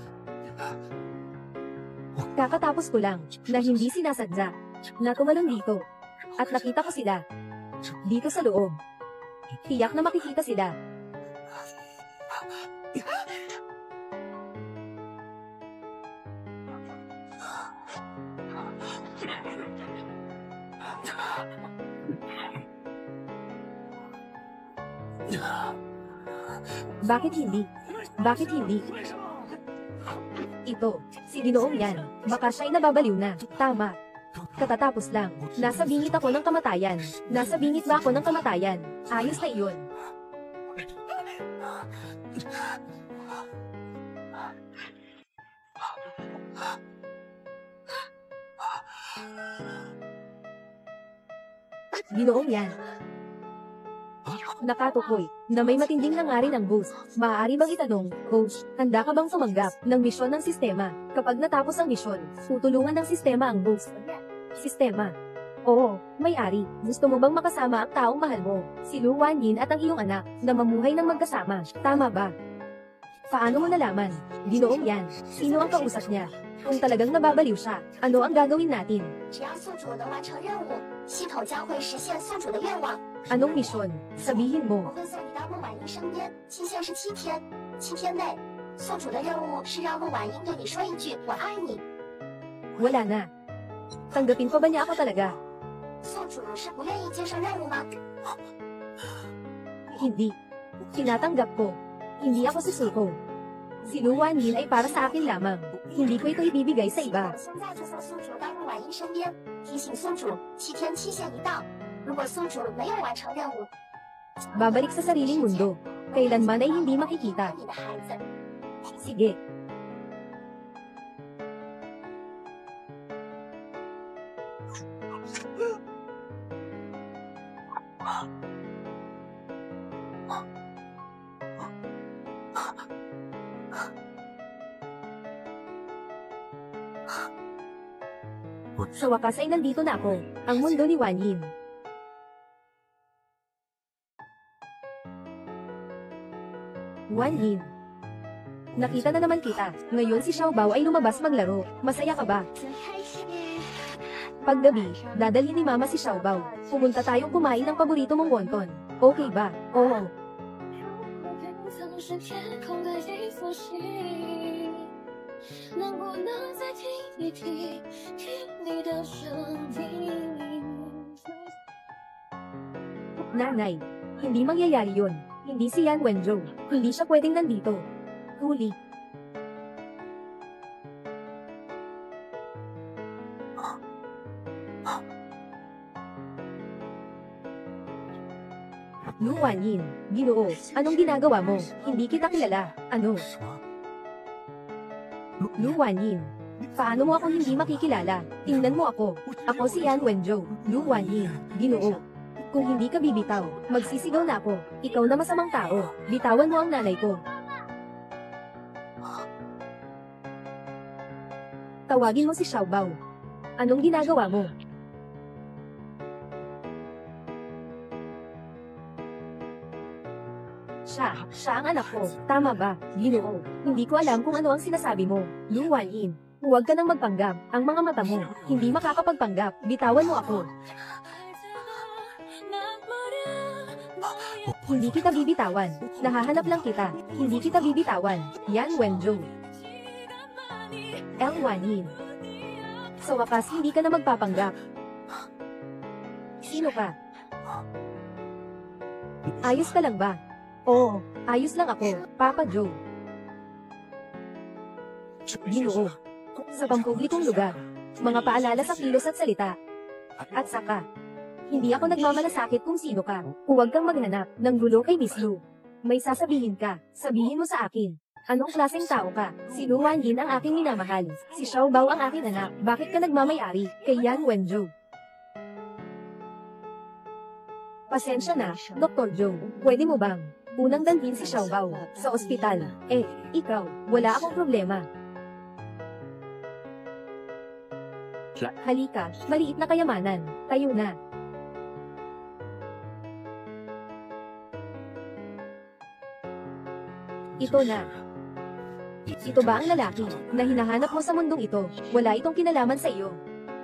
Kakatapos ko lang, na hindi sinasadya, na tumalon dito. At nakita ko sila. Dito sa loob. Tiyak na makikita sila. Bakit hindi? Bakit hindi? Ito, si Ginoong Yan. Baka siya'y nababaliw na. Tama. Katatapos lang. Nasa bingit ako ng kamatayan. Nasa bingit ba ako ng kamatayan? Ayos na iyon. Ginoong Yan. Nakatukoy, na may matinding nangyari ng ghost. Maaari bang itanong, Host, handa ka bang tumanggap ng misyon ng sistema? Kapag natapos ang misyon, tutulungan ng sistema ang ghost. Sistema. Oo, may-ari. Gusto mo bang makasama ang taong mahal mo, si Lu Wan Yin at ang iyong anak, na mamuhay ng magkasama? Tama ba? Paano mo nalaman? Ginoong Yan, sino ang kausap niya? Kung talagang nababaliw siya, ano ang gagawin natin? 只要宿主能完成任务，系统将会实现宿主的愿望。 Anong misyon? Sabihin 我 mo. 会送你到陆婉英身边，期限是7天。7天内，宿主的任务是让陆婉英对你说一句“我爱你 Wala na. Tanggapin pa ba niya ako talaga?”。宿主是不愿意接受任务吗？ Hindi. Tinatanggap ko. Hindi ako susuko. Si Lu Wan Yin ay para sa akin lamang. Hindi ko ito ibibigay sa iba. 我现在就送宿主到陆婉英身边，提醒宿主7天期限一到，如果宿主没有完成任务， Babalik sa sariling mundo. Kailanman ay hindi makikita. 你的孩子。 Sige. Sa wakas ay nandito na ako, ang mundo ni Wan Yin. Wan Yin. Nakita na naman kita, ngayon si Xiao Bao ay lumabas maglaro, masaya ka ba? Paggabi, dadalhin ni Mama si Xiao Bao. Pumunta tayong kumain ng paborito mong wonton. Okay ba? Oo. Nanay, hindi mangyayari yun. Hindi si Yan Wenzhou. Hindi siya pwedeng nandito. Huli. Lu Wanyin, Ginoo, anong ginagawa mo? Hindi kita kilala. Ano? Lu Wanyin, paano mo ako hindi makikilala? Tingnan mo ako. Ako si Yan Wenzhou. Lu Wanyin, Ginoo. Kung hindi ka bibitaw, magsisigaw na ako. Ikaw na masamang tao. Bitawan mo ang nanay ko. Tawagin mo si Xiao Bao. Anong ginagawa mo? Siya ang anak ko. Tama ba, Ginoo? Hindi ko alam kung ano ang sinasabi mo. Lu Wanyin, huwag ka nang magpanggap. Ang mga mata mo, hindi makakapagpanggap. Bitawan mo ako. Hindi kita bibitawan. Nahahanap lang kita. Hindi kita bibitawan. Yan Wenzhou. L. Wanyin. Sa wakas hindi ka na magpapanggap. Sino ka? Ayos ka lang ba? Oo, ayos lang ako, Papa Joe. Ginoo. Sa pampublikong lugar, mga paalala sa kilos at salita. At saka, hindi ako nagmamalasakit kung sino ka. Huwag kang maghanap ng gulo kay Miss Lu. May sasabihin ka, sabihin mo sa akin. Anong klaseng tao ka? Si Lu Wanyin ang aking minamahal. Si Xiao Bao ang aking anak. Bakit ka nagmamayari kay Yan Wenzhou? Pasensya na, Dr. Joe. Pwede mo bang unang dalhin si Xiao Bao sa ospital? Ikaw, wala akong problema. Halika, maliit na kayamanan. Tayo na. Ito na. Ito ba ang lalaki na hinahanap mo sa mundong ito? Wala itong kinalaman sa iyo.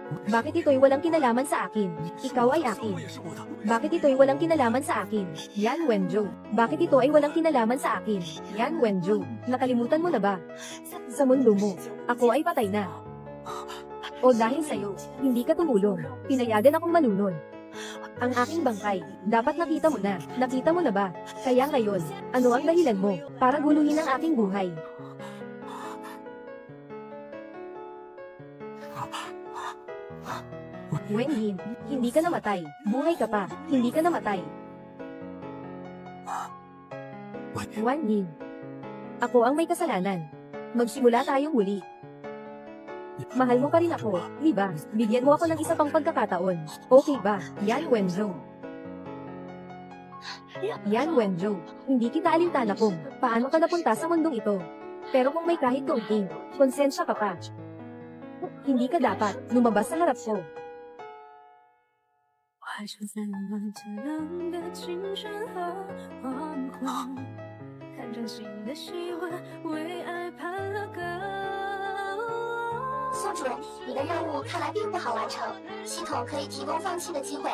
Bakit ito'y walang kinalaman sa akin? Ikaw ay akin. Bakit ito'y walang kinalaman sa akin? Yan Wenzhou. Bakit ito ay walang kinalaman sa akin? Yan Wenzhou. Nakalimutan mo na ba? Sa mundo mo, ako ay patay na. O dahil sa'yo, hindi ka tumulong. Pinayagan akong malunod. Ang aking bangkay, dapat nakita mo na. Nakita mo na ba? Kaya ngayon, ano ang dahilan mo para guluhin ang aking buhay? Wen Yin, hindi ka namatay. Buhay ka pa. Hindi ka namatay. Wan Yin, ako ang may kasalanan. Magsimula tayong muli. Mahal mo pa rin ako, di ba? Bigyan mo ako ng isa pang pagkakataon. Okay ba, Yan Wenzhou? Yan Wenzhou, hindi kita alintana kung paano ka napunta sa mundong ito. Pero kung may kahit kaunting konsensya ka pa, hindi ka dapat lumabas sa harap ko. 怀着散漫着凉的青春和惶恐，看着新的希望，为爱攀了高。 宿主，你的任务看来并不好完成，系统可以提供放弃的机会。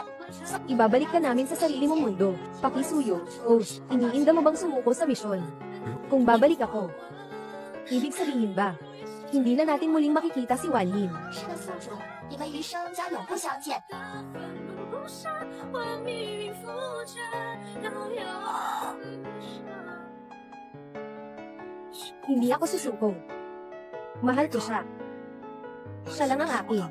Ibabalik ka namin sa sarili mong mundo. Pakisuyo. Host, iniinda mo bang sumuko sa misyon? Kung babalik ako, ibig sabihin ba, hindi na natin muling makikita si Wan Yin? 是的，宿主，你们余生将永不相见。 Hindi ako susuko. Mahal ko siya. Siya lang ang akin.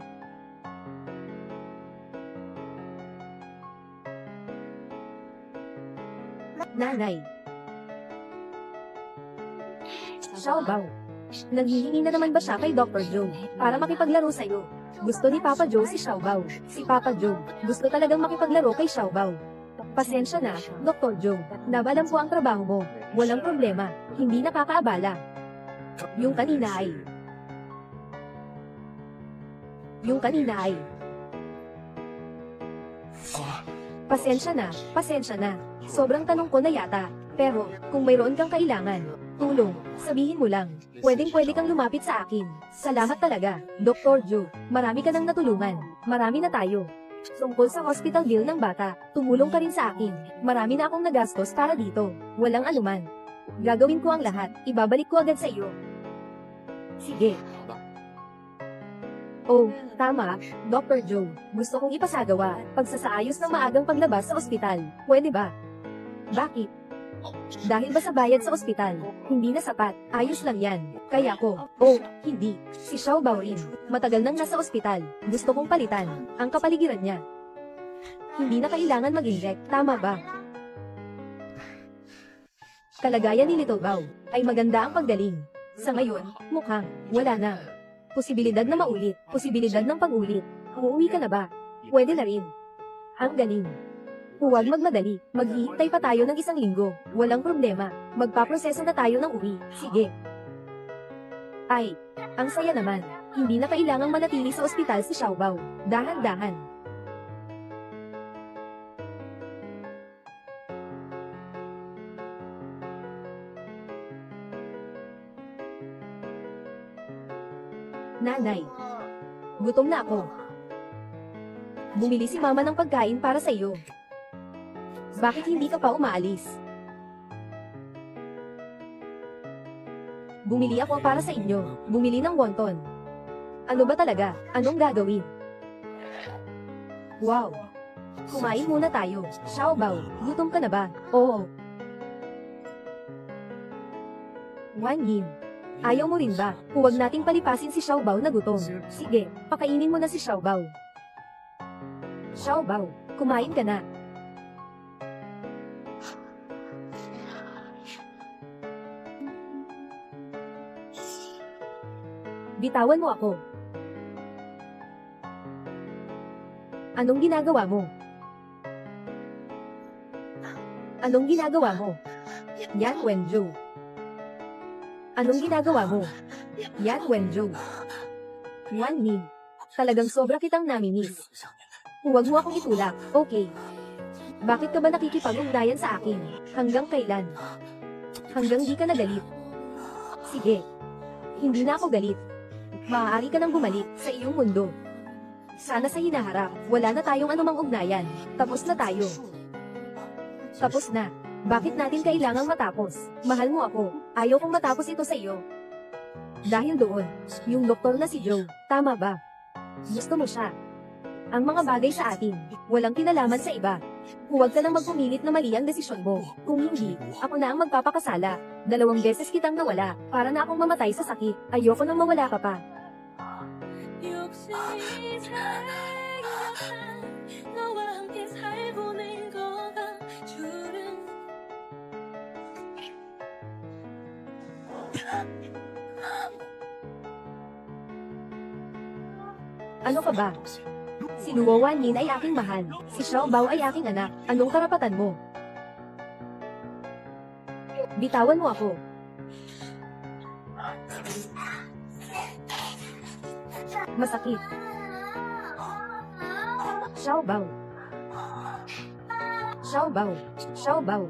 Nanay. Xiao Bao. Nanghihingi na naman ba siya kay Dr. Joe para makipaglaro sa'yo? Gusto ni Papa Joe si Xiao Bao. Si Papa Joe, gusto talagang makipaglaro kay Xiao Bao. Pasensya na, Dr. Joe. Nabalam po ang trabaho mo. Walang problema. Hindi nakakaabala. Yung kanina ay... Pasensya na. Sobrang tanong ko na yata. Pero, kung mayroon kang kailangan, tulong, sabihin mo lang. Pwedeng-pwede kang lumapit sa akin. Salamat talaga, Dr. Joe. Marami ka nang natulungan. Marami na tayo. Tungkol sa hospital bill ng bata, tumulong ka rin sa akin. Marami na akong nagastos para dito. Walang anuman. Gagawin ko ang lahat. Ibabalik ko agad sa iyo. Sige. Oh, tama, Dr. Joe. Gusto kong ipasagawa, pagsasaayos ng maagang paglabas sa ospital. Pwede ba? Bakit? Dahil ba sa bayad sa ospital? Hindi na sapat, ayos lang yan. Kaya ko, oh, hindi. Si Xiao Bao rin. Matagal nang nasa ospital. Gusto kong palitan ang kapaligiran niya. Hindi na kailangan mag-inject, tama ba? Kalagayan ni Little Bao ay maganda ang paggaling. Sa ngayon, mukhang wala na. Posibilidad na maulit, posibilidad ng pag-ulit. Uuwi ka na ba? Pwede na rin. Ang galing. Huwag magmadali, maghihintay pa tayo ng 1 linggo. Walang problema, magpaproseso na tayo ng uwi. Sige. Ay, ang saya naman. Hindi na kailangang manatili sa ospital si Xiao Bao. Dahan-dahan. Nanay, gutom na ako. Bumili si mama ng pagkain para sa iyo. Bakit hindi ka pa umaalis? Bumili ako para sa inyo. Bumili ng wonton. Ano ba talaga? Anong gagawin? Wow! Kumain muna tayo. Xiao Bao, gutom ka na ba? Oo. Wan Yin. Ayaw mo rin ba? Huwag nating palipasin si Xiao Bao na gutom. Sige, pakainin mo na si Xiao Bao. Xiao Bao, kumain ka na. Bitawan mo ako. Anong ginagawa mo? Anong ginagawa mo? Yan Wenju. Anong ginagawa mo? Yan Wenju. Wan Ning. Talagang sobra kitang naminis. Huwag mo akong itulak, okay? Bakit ka ba nakikipag-ugnayan sa akin? Hanggang kailan? Hanggang di ka na galit? Sige. Hindi na ako galit. Maaari ka nang bumalik sa iyong mundo. Sana sa hinaharap, wala na tayong anumang ugnayan. Tapos na tayo. Tapos na. Bakit natin kailangang matapos? Mahal mo ako. Ayaw kong matapos ito sa iyo. Dahil doon, yung doktor na si Joe, tama ba? Gusto mo siya. Ang mga bagay sa atin, walang kinalaman sa iba. Huwag ka nang magpumilit na mali ang desisyon mo. Kung hindi, ako na ang magpapakasala. 2 beses kitang nawala, para na akong mamatay sa sakit. Ayoko nang mawala ka pa. Ano ka ba? Si Luo Wan Yin ay aking mahal. Si Xiao Bao ay aking anak. Anong karapatan mo? Bitawan mo ako. Masakit. Xiao Bao. Xiao Bao. Xiao Bao.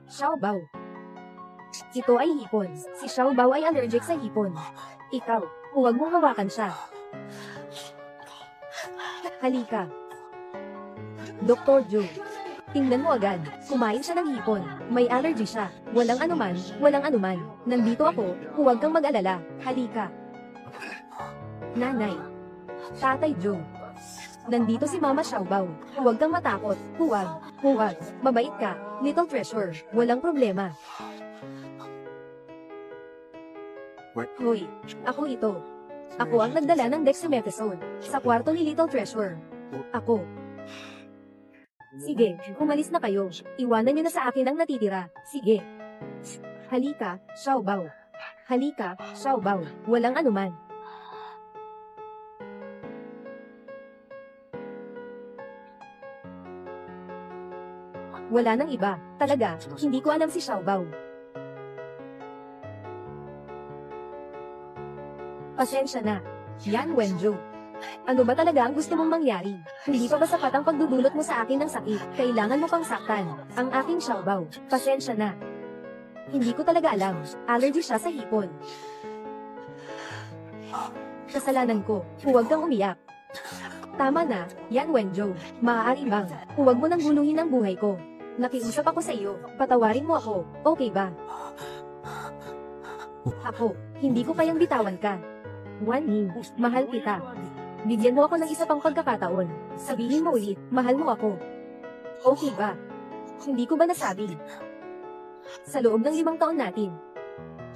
Xiao Bao. Ito ay hipon. Si Xiao Bao ay allergic sa hipon. Ikaw, huwag mong hawakan siya. Halika. Dr. Joe. Tingnan mo agad. Kumain siya ng hipon. May allergy siya. Walang anuman, walang anuman. Nandito ako, huwag kang mag-alala. Halika. Nanay. Tatay Joe. Nandito si Mama Xiao Bao. Huwag kang matakot. Huwag. Huwag. Mabait ka. Little treasure. Walang problema. Hoy, ako ito. Ako ang nagdala ng dexamethasone sa kwarto ni Little Treasure. Ako. Sige, umalis na kayo. Iwanan niyo na sa akin ang natitira. Sige. Halika, Xiao Bao. Halika, Xiao Bao. Walang anuman. Wala nang iba. Talaga, hindi ko alam si Xiaobao. Pasensya na. Yan Wenju. Ano ba talaga ang gusto mong mangyari? Hindi pa ba sapat ang pagdudulot mo sa akin ng sakit? Kailangan mo pang saktan ang aking Xiaobao. Pasensya na. Hindi ko talaga alam. Allergy siya sa hipon. Kasalanan ko. Huwag kang umiyak. Tama na, Yan Wenjo. Maaari bang, huwag mo nang guluhin ang buhay ko. Nakiusap ako sa iyo, patawarin mo ako, okay ba? Ako, hindi ko kayang bitawan ka. Wan Yin, mahal kita. Bigyan mo ako ng isa pang pagkakataon. Sabihin mo ulit, mahal mo ako. Okay ba? Hindi ko ba nasabi? Sa loob ng 5 taon natin.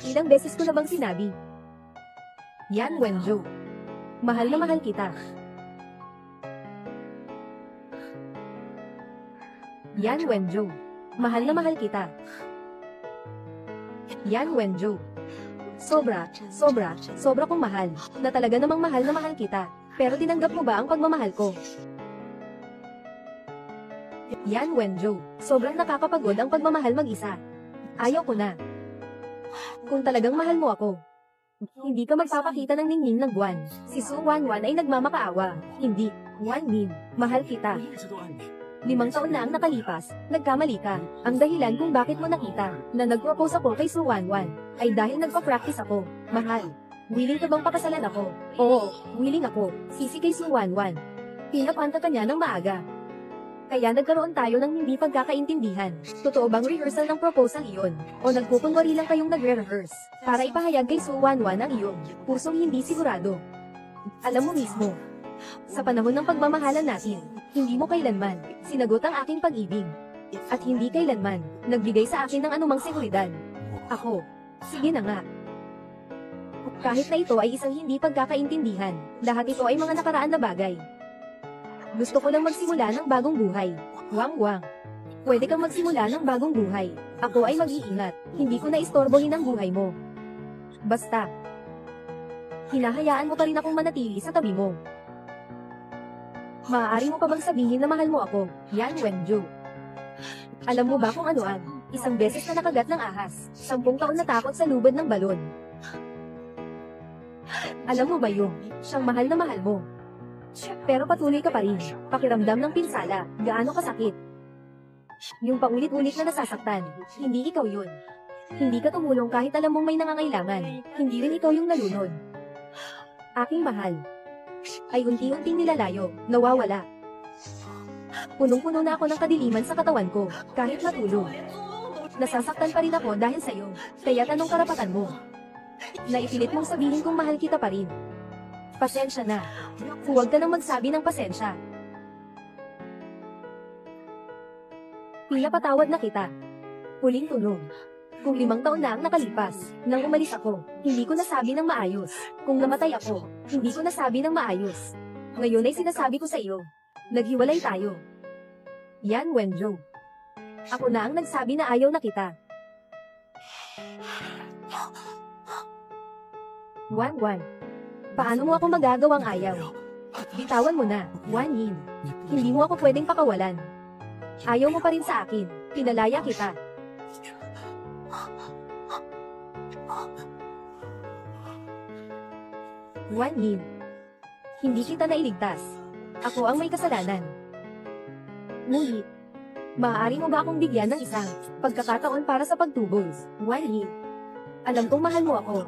Ilang beses ko na bang sinabi? Yan Wenjo. Mahal na mahal kita. Yan Wenjo. Mahal na mahal kita. Yan Wenjo. Sobra kong mahal, na talaga namang mahal na mahal kita. Pero tinanggap mo ba ang pagmamahal ko? Yan Wenjo, sobrang nakakapagod ang pagmamahal mag-isa. Ayaw ko na. Kung talagang mahal mo ako, hindi ka magpapakita ng ningning ng buwan. Si Su Wanwan ay nagmamakaawa. Hindi, Wan Yin, mahal kita. 5 taon na ang nakalipas, nagkamali ka. Ang dahilan kung bakit mo nakita na nag-propose ako kay Su Wanwan ay dahil nagpa-practice ako. Mahal, willing ka bang pakasalan ako? Oo, willing ako. Sisi kay Su Wanwan. Pinapanta ka niya ng maaga. Kaya nagkaroon tayo ng hindi pagkakaintindihan. Totoo bang rehearsal ng proposal iyon? O nagpupunwari lang kayong nagre-rehearse para ipahayag kay Su Wanwan ang iyong pusong hindi sigurado? Alam mo mismo, sa panahon ng pagmamahalan natin, hindi mo kailanman sinagot ang aking pag-ibig. At hindi kailanman nagbigay sa akin ng anumang seguridad. Ako, sige na nga. Kahit na ito ay isang hindi pagkakaintindihan, lahat ito ay mga nakaraan na bagay. Gusto ko lang magsimula ng bagong buhay. Wang. Pwede kang magsimula ng bagong buhay. Ako ay mag-iingat, hindi ko na istorbohin ang buhay mo. Basta, hinahayaan mo pa rin akong manatili sa tabi mo. Maaari mo pa bang sabihin na mahal mo ako, Yan Wenju? Alam mo ba kung ano ang isang beses na nakagat ng ahas, 10 taon na takot sa lubad ng balon? Alam mo ba yung siyang mahal na mahal mo? Pero patuloy ka pa rin, pakiramdam ng pinsala, gaano kasakit. Yung paulit-ulit na nasasaktan, hindi ikaw yun. Hindi ka tumulong kahit alam mong may nangangailangan, hindi rin ikaw yung nalunod. Aking mahal, ay unti-unting nilalayo, nawawala. Punong-puno na ako ng kadiliman sa katawan ko, kahit matulog. Nasasaktan pa rin ako dahil sa'yo, kaya't anong karapatan mo? Naipilit mong sabihin kung mahal kita pa rin. Pasensya na. Huwag ka nang magsabi ng pasensya. Pinapatawad na kita. Huling tulong. Kung 5 taon na ang nakalipas, nang umalis ako, hindi ko nasabi ng maayos. Kung namatay ako, hindi ko nasabi ng maayos. Ngayon ay sinasabi ko sa iyo, naghiwalay tayo. Yan Wenjo. Ako na ang nagsabi na ayaw na kita. Wan. Paano mo ako magagawang ayaw? Bitawan mo na, Wan Yin. Hindi mo ako pwedeng pakawalan. Ayaw mo pa rin sa akin, pinalaya kita. Wan Yin. Hindi kita nailigtas. Ako ang may kasalanan. Ngunit, maaari mo ba akong bigyan ng isang pagkakataon para sa pagtubos, Wan Yin? Alam kong mahal mo ako.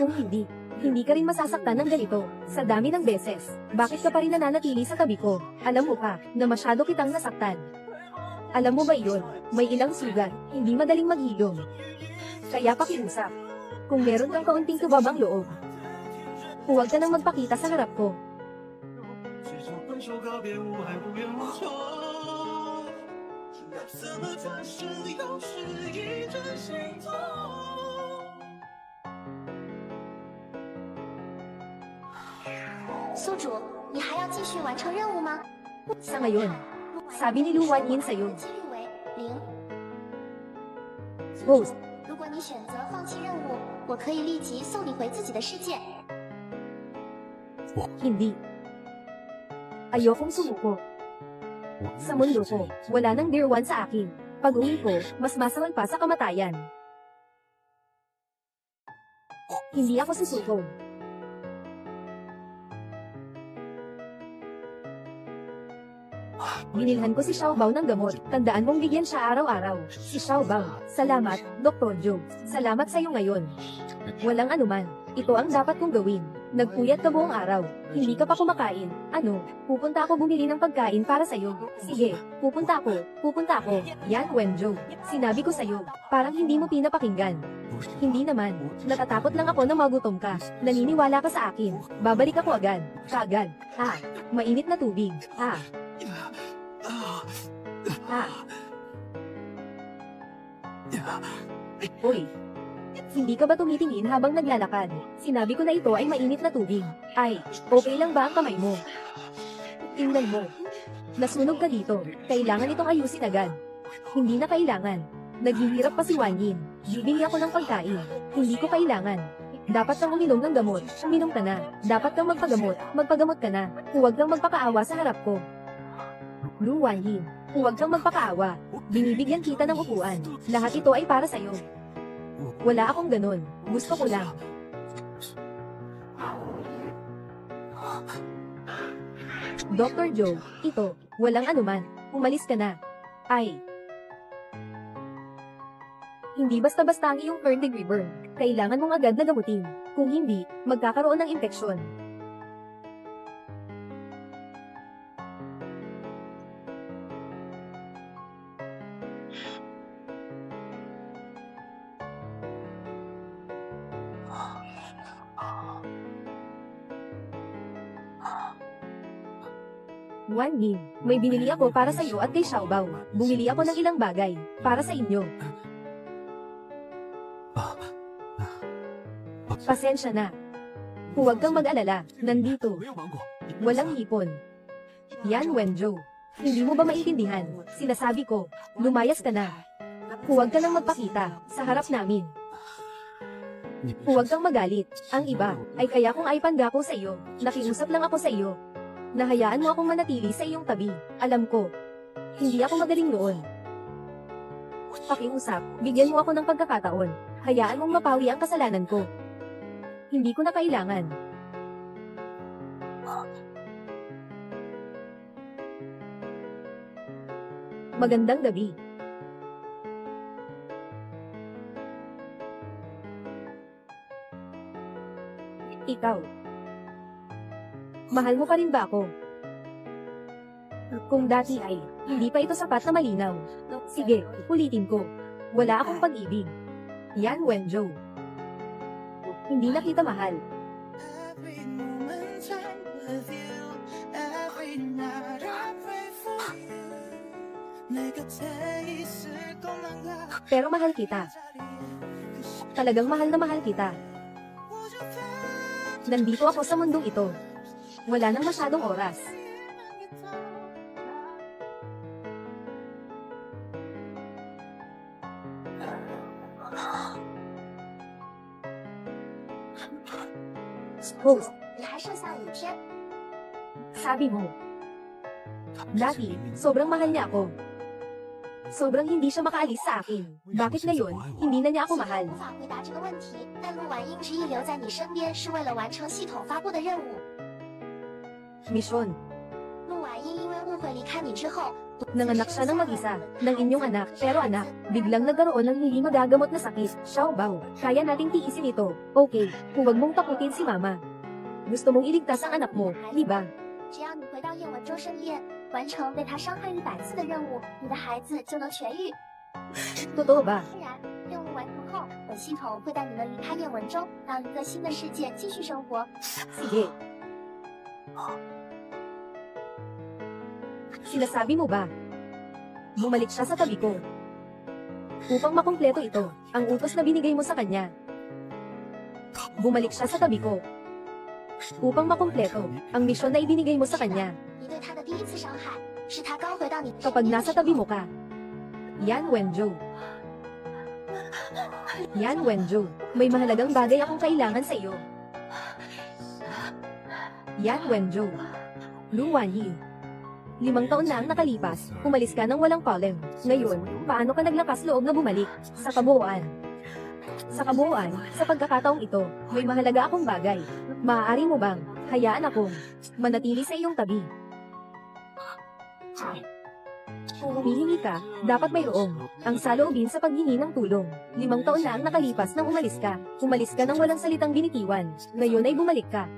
Kung hindi, hindi ka rin masasaktan ng ganito. Sa dami ng beses, bakit ka pa rin nananatili sa tabi ko? Alam mo pa, na masyado kitang nasaktan. Alam mo ba iyon, may ilang sugat, hindi madaling maghilom. Kaya pakiusap. Kung meron kang kaunting kababang loob, huwag ka nang magpakita sa harap ko.宿主，你还要继续完成任务吗？ Sa ngayon, sabi ni Lu Wanyin sa'yo, 几率为0。 Host, 如果你选择放弃任务，我可以立即送你回自己的世界。 hindi. Ayokong sumuko. Sa mundo ko, wala nang dear one sa akin. Pag-uwi ko, mas masawan pa sa kamatayan. Hindi ako susuko. Binilhan ko si Xiaobao ng gamot. Tandaan mong bigyan siya araw-araw. Si Xiaobao, salamat, Dr. Joe. Salamat sa'yo ngayon. Walang anuman. Ito ang dapat kong gawin. Nagpuyat ka buong araw. Hindi ka pa kumakain. Ano? Pupunta ako bumili ng pagkain para sa'yo. Sige, pupunta ako. Pupunta ako. Yan, Wenjo. Sinabi ko sa'yo. Parang hindi mo pinapakinggan. Hindi naman. Natatakot lang ako na magutom ka. Naniniwala ka sa akin. Babalik ako agad. Kaagad. Ha? Mainit na tubig. Ha? Ha? Uy. Hindi ka ba tumitingin habang naglalakad? Sinabi ko na ito ay mainit na tubig. Ay, okay lang ba ang kamay mo? Tingnan mo. Nasunog ka dito. Kailangan itong ayusin agad. Hindi na kailangan. Naghihirap pa si Wan Yin. Bibili ako ng pagkain. Hindi ko kailangan. Dapat kang uminom ng gamot. Uminom ka na. Dapat kang magpagamot. Magpagamot ka na. Huwag kang magpakaawa sa harap ko. Lu Wan Yin, huwag kang magpakaawa. Binibigyan kita ng upuan. Lahat ito ay para sa'yo. Wala akong ganun. Gusto ko lang. Dr. Joe, ito, walang anuman. Umalis ka na. Ay. Hindi basta-basta ang iyong third degree burn. Kailangan mong agad na gamutin. Kung hindi, magkakaroon ng infeksyon. Wan Yin, may binili ako para sa iyo at kay Xiaobao. Bumili ako ng ilang bagay para sa inyo. Pasensya na. Huwag kang mag-alala. Nandito. Walang hipon. Yan, Wenjo. Hindi mo ba maintindihan? Sinasabi ko, lumayas ka na. Huwag ka nang magpakita sa harap namin. Huwag kang magalit. Ang iba ay kaya kung ay pangako sa iyo. Nakiusap lang ako sa iyo. Nahayaan mo akong manatili sa iyong tabi. Alam ko, hindi ako magaling noon. Pakiusap, bigyan mo ako ng pagkakataon. Hayaan mong mapawi ang kasalanan ko. Hindi ko na kailangan. Magandang gabi. Ikaw. Mahal mo pa rin ba ako? Kung dati ay, hindi pa ito sapat na malinaw. Sige, ulitin ko. Wala akong pag-ibig. Yan, Wenjo. Hindi na kita mahal. Pero mahal kita. Talagang mahal na mahal kita. Nandito ako sa mundong ito. Wala nang masyadong oras. Host, 你还剩下5天。 sabi mo. Dati, sobrang mahal niya ako. Sobrang hindi siya makaalis sa akin. Bakit ngayon, hindi na niya ako mahal? 无法回答这个问题，但陆婉英执意留在你身边，是为了完成系统发布的任务。 Misyon. 陆婉英因为误会离开你之后， Nanganak siya ng mag-isa, ng inyong anak, pero anak, biglang nagkaroon ng hindi magagamot na sakit. Xiaobao, kaya nating tiisin ito. Okay, huwag mong takutin si mama. Gusto mong iligtas ang anak mo, di ba? 只要你回到叶文州圣殿，完成被他伤害100次的任务，你的孩子就能痊愈。 Totoo ba? 当然，任务完成后，本系统会带你们离开叶文州，到一个新的世界继续生活。 Sige. Sinasabi mo ba? Bumalik siya sa tabi ko. Upang makumpleto ito, ang utos na binigay mo sa kanya. Bumalik siya sa tabi ko. Upang makumpleto, ang misyon na ibinigay mo sa kanya. 你对他的第一次伤害，是他刚回到你。 Kapag nasa tabi mo ka. Yan, Wenjo. Yan, Wenjo. May mahalagang bagay akong kailangan sa iyo. Yan, Wenjo. Lu Wanyi. 5 taon na ang nakalipas, umalis ka nang walang palem. Ngayon, paano ka naglakas loob na bumalik? Sa kabuuan, sa pagkakataong ito, may mahalaga akong bagay. Maaari mo bang hayaan akong manatili sa iyong tabi? Kung humihingi ka, dapat mayroong ang saloobin sa paghingi ng tulong. 5 taon na ang nakalipas nang umalis ka. Umalis ka nang walang salitang binitiwan. Ngayon ay bumalik ka.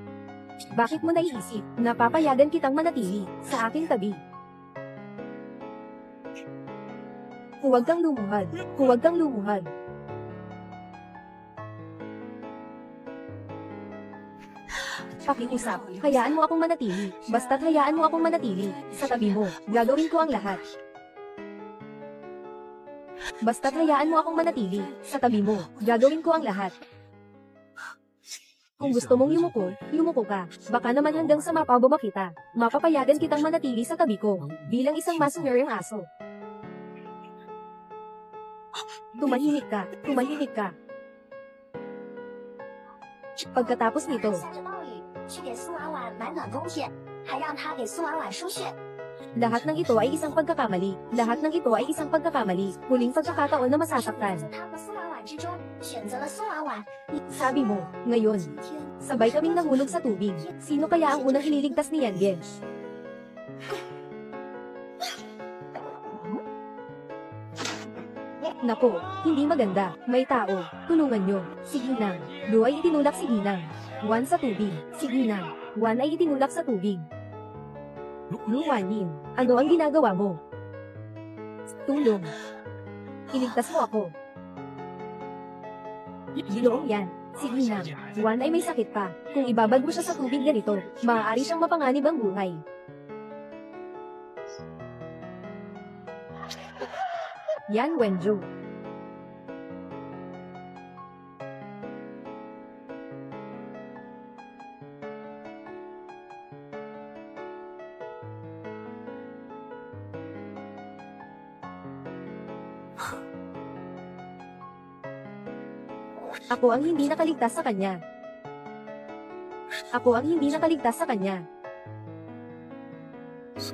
Bakit mo naiisip na papayagan kitang manatili sa aking tabi? Huwag kang lumuhad. Huwag kang lumuhad. Pakiusap, hayaan mo akong manatili. Basta't hayaan mo akong manatili sa tabi mo. Gagawin ko ang lahat. Basta't hayaan mo akong manatili sa tabi mo. Gagawin ko ang lahat. Kung gusto mong yumuko ka. Baka naman hanggang sa mapababa kita. Mapapayagan kitang manatili sa tabi ko, bilang isang masunuryang aso. Tumahimik ka. Pagkatapos nito, 下着暴雨，去给苏婉婉买暖宫贴，还让她给苏婉婉输血。 lahat ng ito ay isang pagkakamali. Huling pagkakataon na masasaktan. 他和苏婉婉之中，选择了苏婉婉。 Sabi mo, ngayon, sabay kaming nahulog sa tubig. Sino kaya ang unang ililigtas ni Yangen? Nako, hindi maganda. May tao. Tulungan nyo. Si Ginang. Lu ay itinulak si Ginang. Juan sa tubig. Si Ginang. Juan ay itinulak sa tubig. Lu Wanin, ano ang ginagawa mo? Tulong. Iligtas mo ako. Ginoong yan. Si Ginang. Juan ay may sakit pa. Kung ibabad mo siya sa tubig ganito, maaari siyang mapanganib ang buhay. Yan Wenju. Ako ang hindi nakaligtas sa kanya.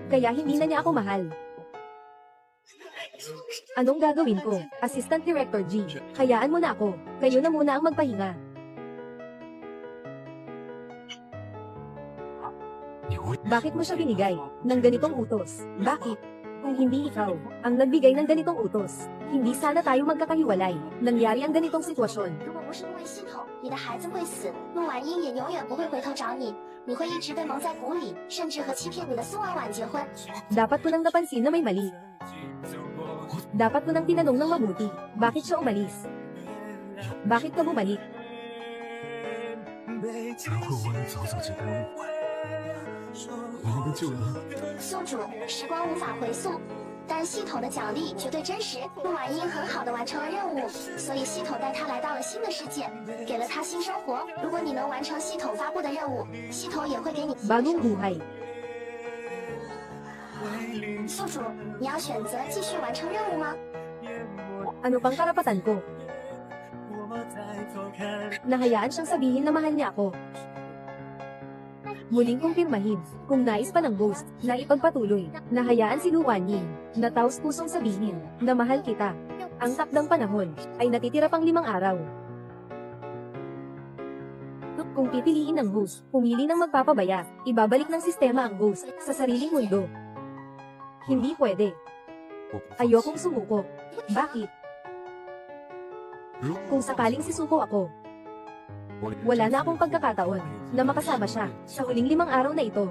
Kaya hindi na niya ako mahal. Anong gagawin ko? Assistant Director G. Hayaan mo na ako. Kayo na muna ang magpahinga. Bakit mo siya binigay ng ganitong utos? Bakit? Kung hindi ikaw ang nagbigay ng ganitong utos, hindi sana tayo magkakahiwalay. Nangyari ang ganitong sitwasyon. 如果不是因为系统，你的孩子会死，陆婉英也永远不会回头找你，你会一直被蒙在鼓里，甚至和欺骗你的苏婉婉结婚。 Dapat ko nang napansin na may mali. Dapat ko nang tinanong ng mabuti. Bakit siya umalis? Bakit ka bumalik? 然后我能早早解开误会，我能救你。宿主，时光无法回溯，但系统的奖励绝对真实。陆婉英很好的完成了任务，所以系统带她来到了新的世界，给了她新生活。如果你能完成系统发布的任务，系统也会给你新的生 Bagong 活。 buhay. 宿主，你要选择继续完成任务吗？ Ano pang karapatan ko? Nahayaan siyang sabihin na mahal niya ako. Muling kumpirmahin, kung nais pa ng ghost, na ipagpatuloy, nahayaan si Lu Wanyin, na taos pusong sabihin, na mahal kita. Ang takdang panahon, ay natitira pang 5 araw. Kung pipiliin ng ghost, pumili ng magpapabaya, ibabalik ng sistema ang ghost, sa sariling mundo. Hindi pwede. Ayokong sumuko. Bakit? Kung sakaling sisuko ako, wala na akong pagkakataon na makasama siya sa huling 5 araw na ito.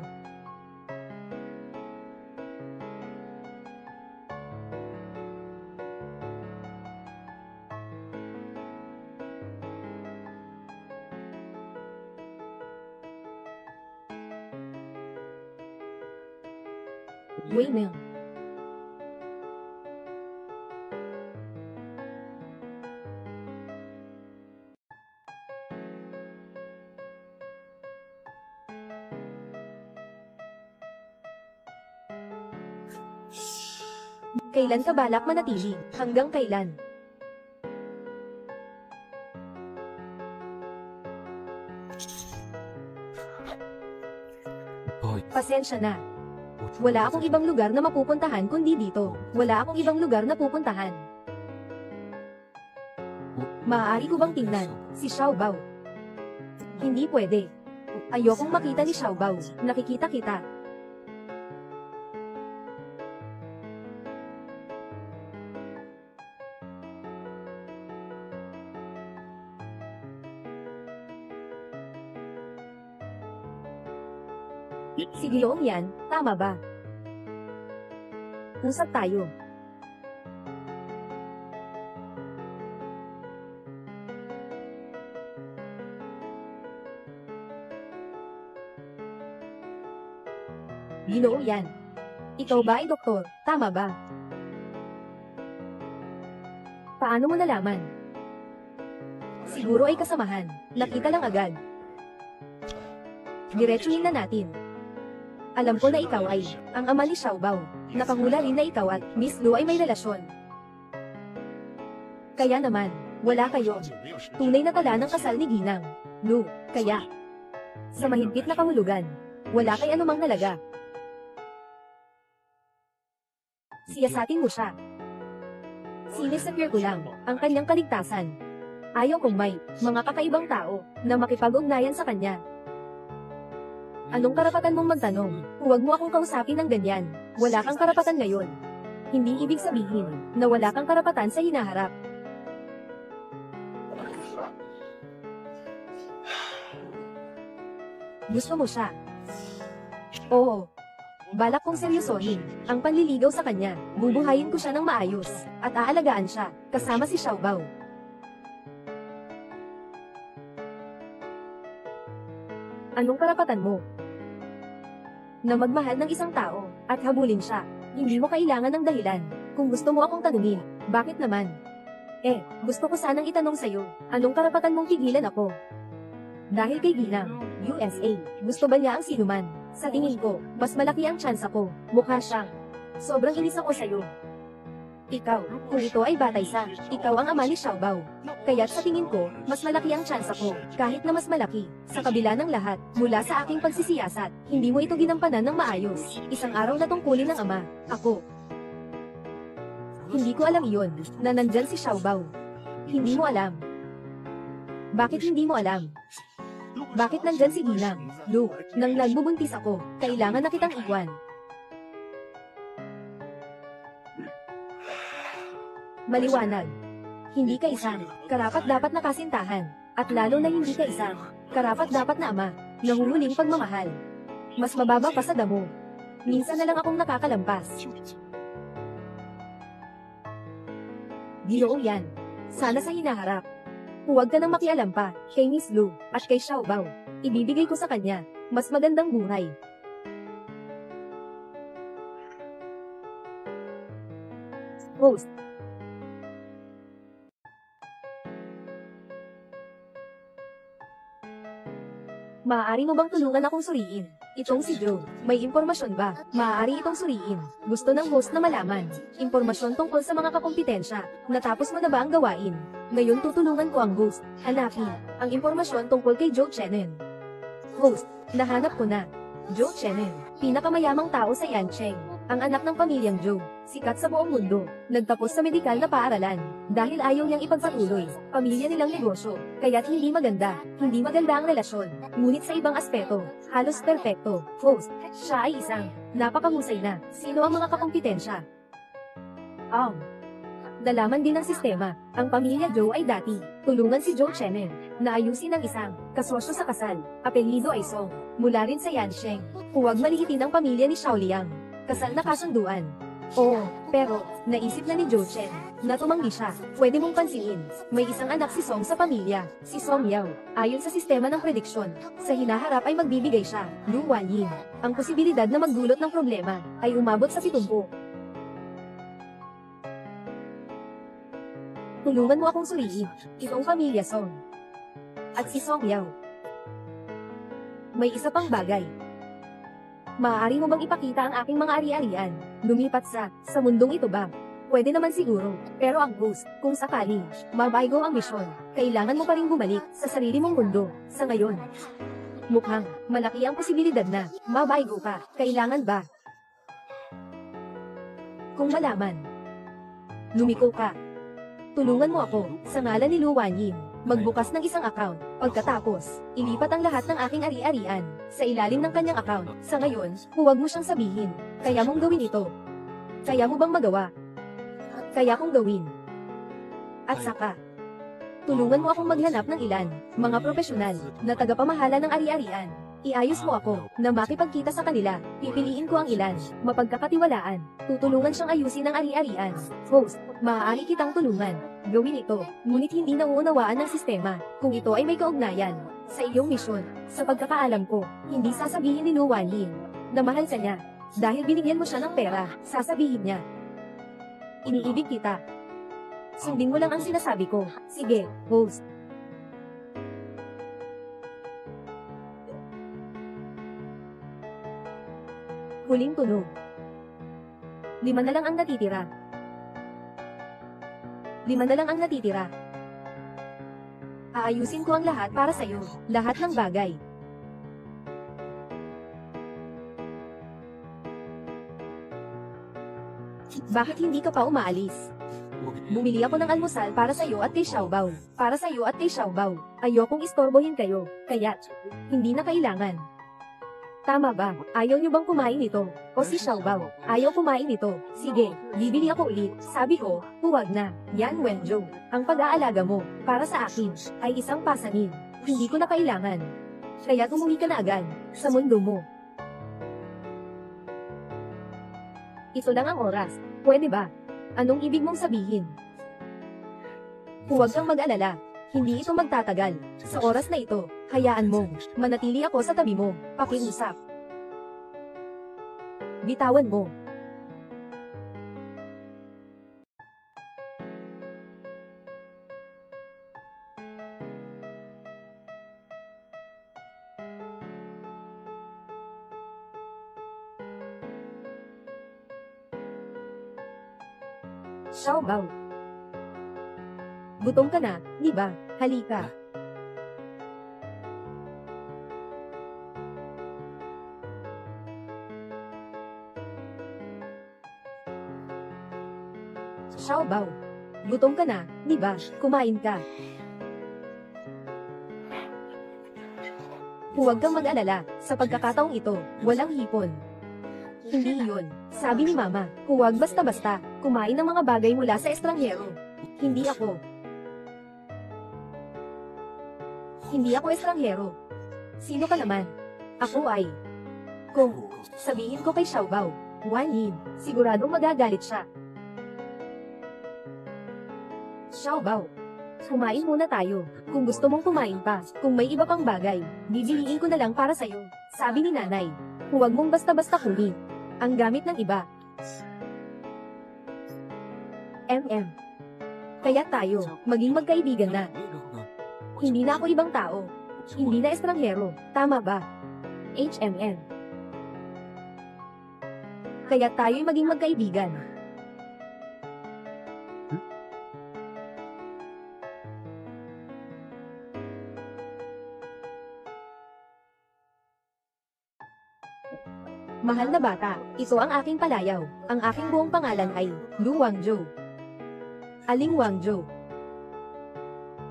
Wait now. Kailan ka balak manatili? Hanggang kailan? Pasensya na. Wala akong ibang lugar na mapupuntahan kundi dito. Wala akong ibang lugar na pupuntahan. Maaari ko bang tingnan si Xiao Bao? Hindi pwede. Ayokong makita ni Xiao Bao. Nakikita kita. Si Ginoong yan, tama ba? Usap tayo. Ginoong yan. Ikaw ba ay doktor, tama ba? Paano mo nalaman? Siguro ay kasamahan. Nakita lang agad. Diretsuhin na natin. Alam ko na ikaw ay ang ama ni Xiao Bao. Nakahula rin na ikaw at Miss Lu ay may relasyon. Kaya naman, wala kayo. Tunay na tala ng kasal ni Ginang Lu. Kaya, sa mahigpit na kahulugan, wala kay anumang nalaga. Siyasatin mo siya. Sinisapir ko lang ang kanyang kaligtasan. Ayaw kong may mga kakaibang tao na makipag-ugnayan sa kanya. Anong karapatan mong magtanong? Huwag mo akong kausapin ng ganyan. Wala kang karapatan ngayon. Hindi ibig sabihin na wala kang karapatan sa hinaharap. Gusto mo siya? Oo. Balak kong seryosohin ang panliligaw sa kanya. Bubuhayin ko siya ng maayos at aalagaan siya kasama si Xiao Bao. Anong karapatan mo? Na magmahal ng isang tao at habulin siya. Hindi mo kailangan ng dahilan. Kung gusto mo akong tanungin, bakit naman? Gusto ko sanang itanong sa'yo, anong karapatan mong pigilan ako? Dahil kay Ginang, USA, gusto ba niya ang sinuman? Sa tingin ko, mas malaki ang tsansa ko. Mukha siyang sobrang inis ako sa'yo. Ikaw, kung ito ay batay sa, ikaw ang ama ni Xiao Bao. Kaya't sa tingin ko, mas malaki ang tsansa ko, kahit na mas malaki. Sa kabila ng lahat, mula sa aking pagsisiyasat, hindi mo ito ginampanan ng maayos. Isang araw na tungkulin ng ama, ako. Hindi ko alam iyon, na nandyan si Xiao Bao. Hindi mo alam. Bakit hindi mo alam? Bakit nandyan si Ginang Lu? Nang nagbubuntis ako, kailangan na kitang iwan. Maliwanag. Hindi ka isang karapat-dapat na kasintahan, at lalo na hindi ka isang karapat-dapat na ama, na huhuling pagmamahal. Mas mababa pa sa damo. Minsan na lang akong nakakalampas. Ginoong yan. Sana sa hinaharap. Huwag ka nang makialam pa kay Miss Lu at kay Xiao Bao. Ibibigay ko sa kanya mas magandang buhay. Host. Maaari mo bang tulungan akong suriin? Itong si Joe, may impormasyon ba? Maaari itong suriin. Gusto ng host na malaman. Impormasyon tungkol sa mga kakompetensya. Natapos mo na ba ang gawain? Ngayon tutulungan ko ang host. Hanapin ang impormasyon tungkol kay Joe Chenen. Host, nahanap ko na. Joe Chenen, pinakamayamang tao sa Yancheng. Ang anak ng pamilyang Joe, sikat sa buong mundo, nagtapos sa medikal na paaralan. Dahil ayaw niyang ipagpatuloy, pamilya nilang negosyo, kaya't hindi maganda ang relasyon. Ngunit sa ibang aspeto, halos perpekto. Host, siya ay isang napakahusay na. Sino ang mga kakompetensya? Nalaman din ng sistema, ang pamilya Joe ay dati tulungan si Joe Chenen na ayusin ang isang kasosyo sa kasal. Apelyido ay Song, mula rin sa Yancheng. Huwag maliitin ang pamilya ni Xiao Liang. Kasal na kasunduan. Oo, pero naisip na ni Joe Chen na tumanggi siya. Pwede mong pansinin, may isang anak si Song sa pamilya, si Song Yao. Ayon sa sistema ng prediksyon, sa hinaharap ay magbibigay siya, Lu Wanyin. Ang posibilidad na magdulot ng problema ay umabot sa 70. Tulungan mo akong suriin itong pamilya Song at si Song Yao. May isa pang bagay. Maaari mo bang ipakita ang aking mga ari-arian? Lumipat sa mundong ito ba? Pwede naman siguro, pero ang host, kung sakali, mabaygo ang misyon, kailangan mo pa rin bumalik sa sarili mong mundo, sa ngayon. Mukhang, malaki ang posibilidad na, mabaygo ka, kailangan ba? kung malaman. Lumiko ka. Tulungan mo ako, sa ngalan ni Lu Wanyin, magbukas ng isang account. Pagkatapos, ilipat ang lahat ng aking ari-arian sa ilalim ng kanyang account. Sa ngayon, huwag mo siyang sabihin. Kaya mong gawin ito. Kaya mo bang magawa? Kaya kong gawin. At saka, tulungan mo akong maghanap ng ilan, mga profesional, na tagapamahala ng ari-arian. Iayos mo ako, na makipagkita sa kanila. Pipiliin ko ang ilan, mapagkakatiwalaan. Tutulungan siyang ayusin ang ari-arian. Host, maaari kitang tulungan. Gawin ito, ngunit hindi nauunawaan ng sistema, kung ito ay may kaugnayan sa iyong misyon. Sa pagkakaalam ko, hindi sasabihin ni Lu Wanyin na mahal sa niya. Dahil binigyan mo siya ng pera, sasabihin niya, iniibig kita. Sundin mo lang ang sinasabi ko. Sige, host. Huling tunog. 5 na lang ang natitira. 5 na lang ang natitira. Aayusin ko ang lahat para sa'yo. Lahat ng bagay. Bakit hindi ka pa umaalis? Bumili ako ng almusal para sa'yo at kay Xiaobao. Para sa'yo at kay Xiaobao. Ayokong istorbohin kayo. Kaya't, hindi na kailangan. Tama ba? Ayaw niyo bang kumain ito? O si Xiaobao, ayaw kumain ito. Sige, bibili ako ulit. Sabi ko, huwag na. Yan Wenzhou. Ang pag-aalaga mo, para sa akin, ay isang pasanin. Hindi ko na kailangan. Kaya umuwi ka na agad, sa mundo mo. Ito lang ang oras. Pwede ba? Anong ibig mong sabihin? Huwag kang mag-alala. Hindi ito magtatagal. Sa oras na ito, hayaan mo. Manatili ako sa tabi mo. Pakiusap. Bitawan mo. Xiaobao. Gutom ka na, di ba? Halika. Xiaobao. Gutom ka na, di ba? Kumain ka. Huwag kang mag-alala, sa pagkakataong ito, walang hipon. Hindi iyon, sabi ni Mama, huwag basta-basta, kumain ng mga bagay mula sa estranghero. Hindi ako. Hindi ako estranghero. Sino ka naman? Ako ay. Kung sabihin ko kay Xiaobao, Wanyin, siguradong magagalit siya. Xiaobao, kumain muna tayo. Kung gusto mong kumain pa, kung may iba pang bagay, bibiliin ko na lang para sa'yo. Sabi ni Nanay, huwag mong basta-basta kunin ang gamit ng iba. Kaya tayo, maging magkaibigan na. Hindi na ako ibang tao. Hindi na estranghero. Tama ba? Kaya tayo'y maging magkaibigan. Mahal na bata, ito ang aking palayaw. Ang aking buong pangalan ay Lu Wangzhou. Aling Wangzhou.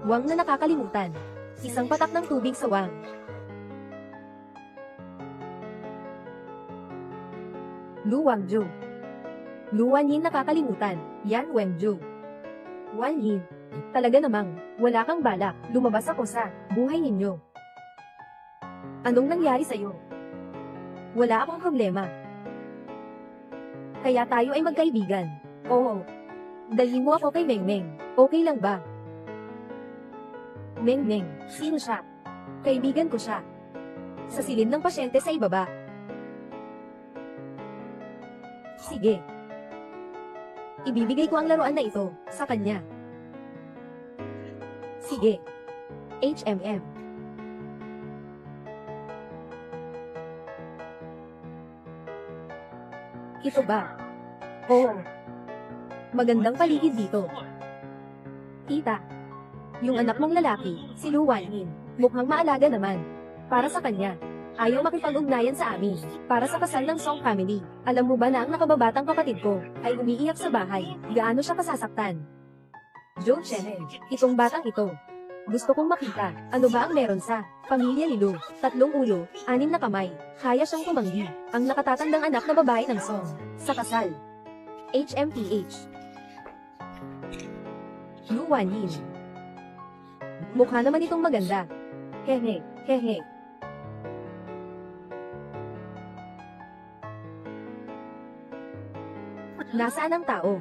Wang na nakakalimutan. Isang patak ng tubig sa wang. Lu Wangzhou. Lu Wanyin nakakalimutan. Yan Wenzhou. Wanyin. Talaga namang, wala kang balak. Lumabas ako sa buhay ninyo. Anong nangyari sa'yo? Wala akong problema. Kaya tayo ay magkaibigan. Oo. Dalhin mo ako kay Mengmeng. Okay lang ba? Mengmeng, sino siya? Kaibigan ko siya. Sa silid ng pasyente sa ibaba. Sige. Ibibigay ko ang laruan na ito sa kanya. Sige. Ito ba? Oo. Magandang paligid dito. Tita. Yung anak mong lalaki, si Lu Wanyin, mukhang maalaga naman. Para sa kanya. Ayaw makipag-ugnayan sa amin. Para sa kasal ng Song family. Alam mo ba na ang nakababatang kapatid ko ay umiiyak sa bahay? Gaano siya kasasaktan? Joe Channel, itong batang ito. Gusto kong makita, ano ba ang meron sa pamilya ni Lou? 3 ulo, 6 na kamay, kaya siyang tumanggi. Ang nakatatandang anak na babae ng Song. Sa kasal. HMPH. Lu Wanyin. Mukha naman itong maganda. Hehe, hehe. Nasaan ang tao?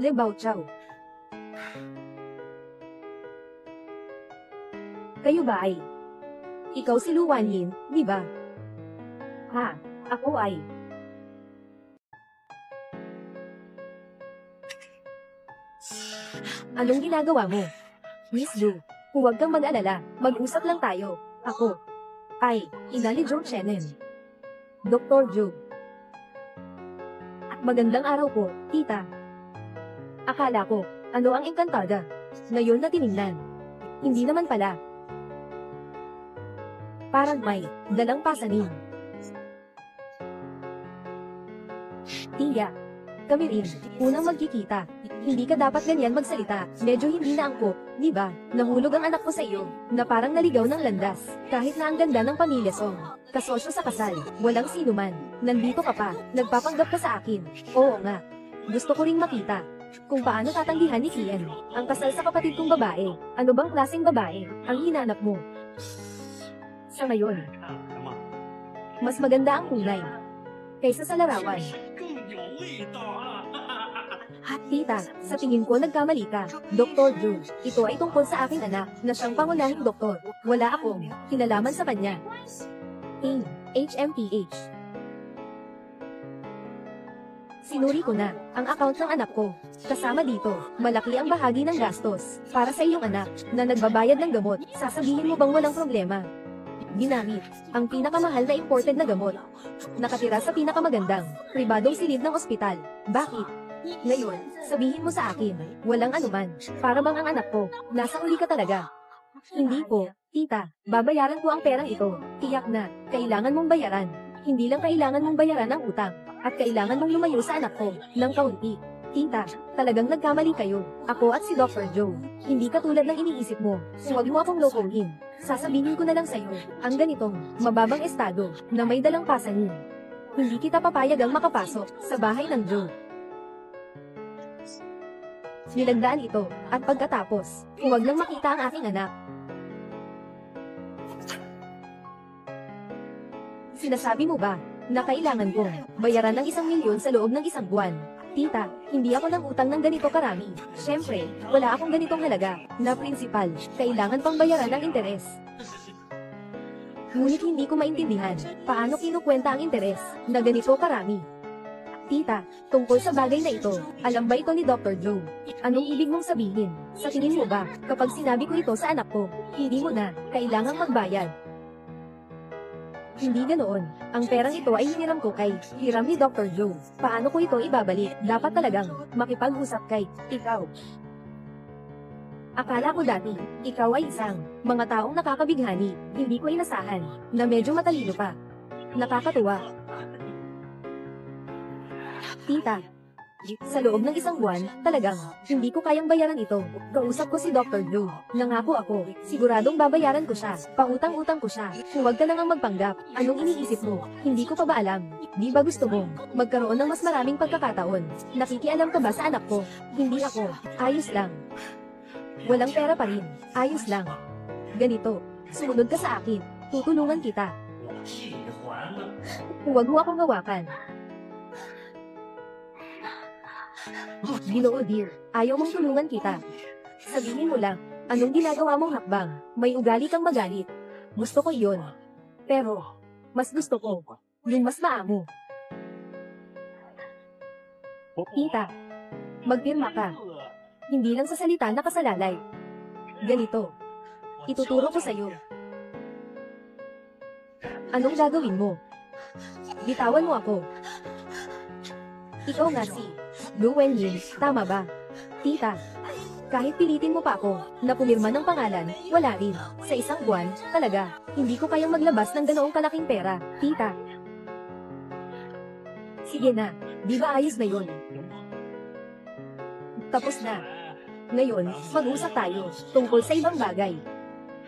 Le Bao Chow. Kayo ba ay? Ikaw si Lu Wanyin, di ba? Ha, ako ay. Anong ginagawa mo? Miss Lu, huwag kang mag-alala, mag-usap lang tayo. Ako ay ina ni Joe Chenin. Dr. Joe. Magandang araw po, tita. Akala ko, ano ang engkantada? Ngayon na tiningnan. Hindi naman pala. Parang may dalang pasanin. Tiya, kami rin, unang magkikita. Hindi ka dapat ganyan magsalita. Medyo hindi na angkop, di ba? Nahulog ang anak ko sa iyo, na parang naligaw ng landas. Kahit na ang ganda ng pamilya Song. Kasosyo sa kasal, walang sinuman. Nandito ka pa, nagpapanggap ka sa akin. Oo nga. Gusto ko ring makita kung paano tatanggihan ni Kian ang kasal sa kapatid kong babae. Ano bang klaseng babae ang hinanap mo? Sa ngayon, mas maganda ang kulay kaysa sa larawan. Tita, sa tingin ko nagkamali ka. Dr. Drew, ito ay tungkol sa aking anak na siyang pangunahing doktor. Wala akong kinalaman sa kanya. HMPH. Sinuri ko na ang account ng anak ko. Kasama dito, malaki ang bahagi ng gastos para sa iyong anak na nagbabayad ng gamot. Sasabihin mo bang walang problema? Ginamit ang pinakamahal na imported na gamot. Nakatira sa pinakamagandang pribadong silid ng ospital. Bakit? Ngayon, sabihin mo sa akin, walang anuman, para bang ang anak ko, nasa uli ka talaga? Hindi po, tita, babayaran ko ang perang ito. Tiyak na, kailangan mong bayaran. Hindi lang kailangan mong bayaran ang utang, at kailangan mong lumayo sa anak ko, ng kaunti. Tita, talagang nagkamali kayo, ako at si Dr. Joe. Hindi katulad ng iniisip mo, huwag mo akong lokohin. Sasabihin ko na lang sa'yo, ang ganitong, mababang estado, na may dalang pasanin. Hindi kita papayagang makapasok, sa bahay ng Joe. Nilagdaan ito, at pagkatapos, huwag nang makita ang aking anak. Sinasabi mo ba, na kailangan ko, bayaran ng 1 milyon sa loob ng 1 buwan? Tita, hindi ako nang utang ng ganito karami. Siyempre, wala akong ganitong halaga, na prinsipal, kailangan pang bayaran ng interes. Ngunit hindi ko maintindihan, paano kinukwenta ang interes, na ganito karami. Tita, tungkol sa bagay na ito, alam ba ito ni Dr. Joe? Anong ibig mong sabihin? Sa tingin mo ba, kapag sinabi ko ito sa anak ko, hindi mo na, kailangang magbayad? Hindi ganoon. Ang perang ito ay hiniram ko kay hiram ni Dr. Joe. Paano ko ito ibabalik? Dapat talagang makipag-usap kay ikaw. Akala ko dati, ikaw ay isang mga taong nakakabighani. Hindi ko inasahan na medyo matalino pa. Nakakatuwa. Tita, sa loob ng 1 buwan, talagang, hindi ko kayang bayaran ito. Kausap ko si Dr. Joe. Nangako ako, siguradong babayaran ko siya. Pautang-utang ko siya. Huwag ka na nga magpanggap. Anong iniisip mo? Hindi ko pa ba alam? Di ba gusto mo magkaroon ng mas maraming pagkakataon? Nakikialam ka ba sa anak ko? Hindi ako. Ayos lang. Walang pera pa rin. Ayos lang. Ganito, sumunod ka sa akin. Tutulungan kita. Huwag mo akong hawakan. Ginoo dear, ayaw mong tulungan kita. Sabihin mo lang, anong ginagawa mong hakbang? May ugali kang magalit. Gusto ko iyon. Pero, mas gusto ko, yung mas maamo. Tita, magpirma ka. Hindi lang sa salita nakasalalay. Ganito, ituturo ko sa'yo. Anong gagawin mo? Bitawan mo ako. Ikaw nga si Lu Wenyin, tama ba? Tita, Kahit pilitin mo pa ako, na pumirma ng pangalan, wala rin. Sa isang buwan, talaga, hindi ko kayang maglabas ng ganoong kalaking pera, tita. Sige na, di ba ayos na yun? Tapos na. Ngayon, mag-usap tayo, tungkol sa ibang bagay.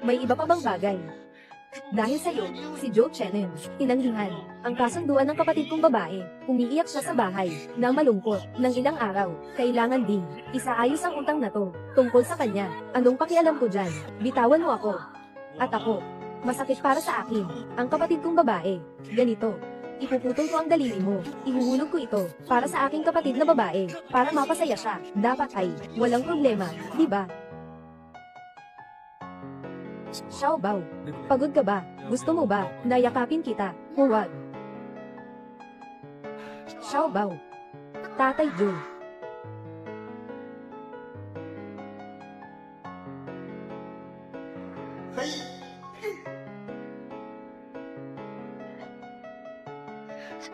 May iba pa bang bagay? Dahil sa'yo, si Joe Chenin, tinanggihan, ang kasunduan ng kapatid kong babae, umiiyak siya sa bahay, na malungkot, ng ilang araw, kailangan din, isaayos ang utang na to, tungkol sa kanya, anong pakialam ko dyan, bitawan mo ako. At ako, masakit para sa akin, ang kapatid kong babae, ganito, ipuputol ko ang daliri mo, ihuhulog ko ito, para sa aking kapatid na babae, para mapasaya siya, dapat ay, walang problema, di ba? Xiao Bao, pagod ka ba? Gusto mo ba? Nayakapin kita. Huwag. Xiao Bao, Tatay Joe.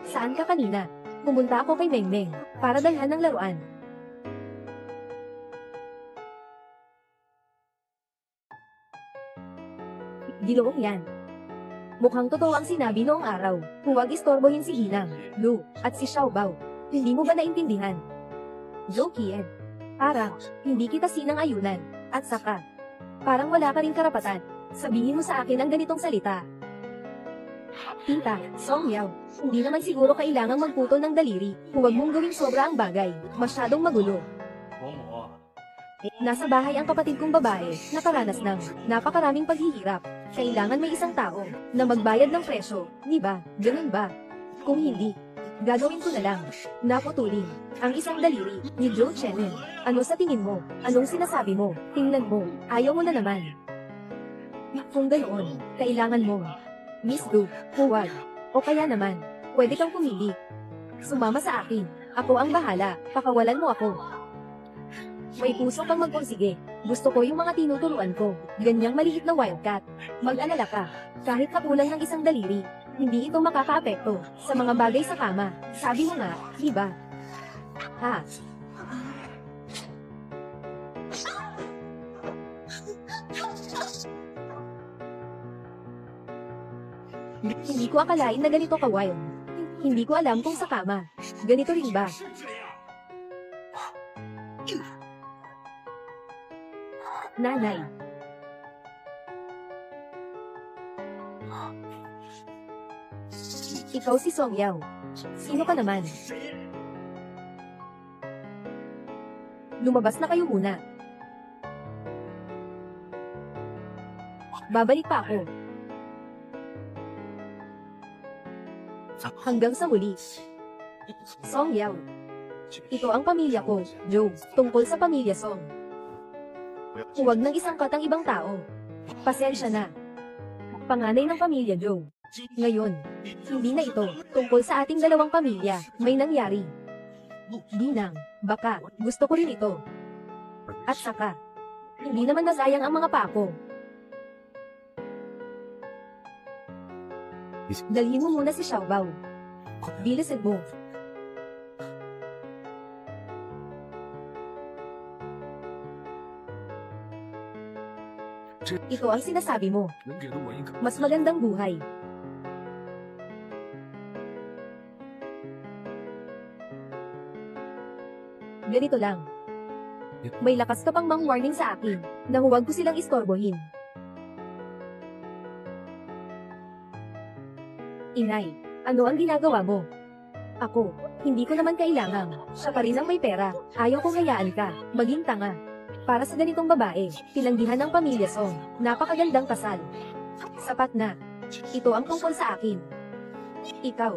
Saan ka kanina? Pumunta ako kay Mengmeng, para dalhan ng laruan. Diloong yan. Mukhang totoo ang sinabi noong araw, huwag istorbohin si Hinang, Lu, at si Xiao Bao. Hindi mo ba naintindihan? Joe Kien. Parang, hindi kita sinang-ayunan, at saka, parang wala ka rin karapatan. Sabihin mo sa akin ang ganitong salita. Tita, Song Yao, hindi naman siguro kailangang magputol ng daliri, huwag mong gawing sobra ang bagay, masyadong magulo. Nasa bahay ang kapatid kong babae, nakaranas ng napakaraming paghihirap. Kailangan may isang tao na magbayad ng presyo, di ba? Ganun ba? Kung hindi, gagawin ko na lang. Naputulin ang isang daliri ni Joe Chenin. Ano sa tingin mo? Anong sinasabi mo? Tingnan mo, ayaw mo na naman. Kung ganoon, kailangan mo. Miss Lu, huwag. O kaya naman, pwede kang pumili. Sumama sa akin. Ako ang bahala, pakawalan mo ako. May puso kang magpursige. Gusto ko yung mga tinuturuan ko. Ganyang maliit na wildcat. Mag-alala ka. Kahit kakulang ng isang daliri, hindi ito makakaapekto sa mga bagay sa kama. Sabi mo nga, di ba? Ha? Hindi ko akalain na ganito ka-wild. Hindi ko alam kung sa kama. Ganito rin ba? Nanay. Ikaw si Song Yao. Sino ka naman? Lumabas na kayo muna. Babalik pa ako. Hanggang sa muli. Song Yao. Ito ang pamilya ko, Joe, tungkol sa pamilya Song. Huwag nang isangkat ang ibang tao. Pasensya na. Panganay ng pamilya Joe. Ngayon, hindi na ito tungkol sa ating dalawang pamilya. May nangyari. Ginang, baka, gusto ko rin ito. At saka, hindi naman nasayang ang mga pako. Dalhin mo muna si Xiao Bao. Bilisan mo. Ito ang sinasabi mo. Mas magandang buhay. Ganito lang. May lakas ka pang mang-warning sa akin, na huwag ko silang istorbohin. Inay, ano ang ginagawa mo? Ako, hindi ko naman kailangan. Siya pa rin ang may pera. Ayaw kong hayaan ka, maging tanga. Para sa ganitong babae, tinanggihan ng pamilya Song. Napakagandang kasal. Sapat na. Ito ang tungkol sa akin. Ikaw.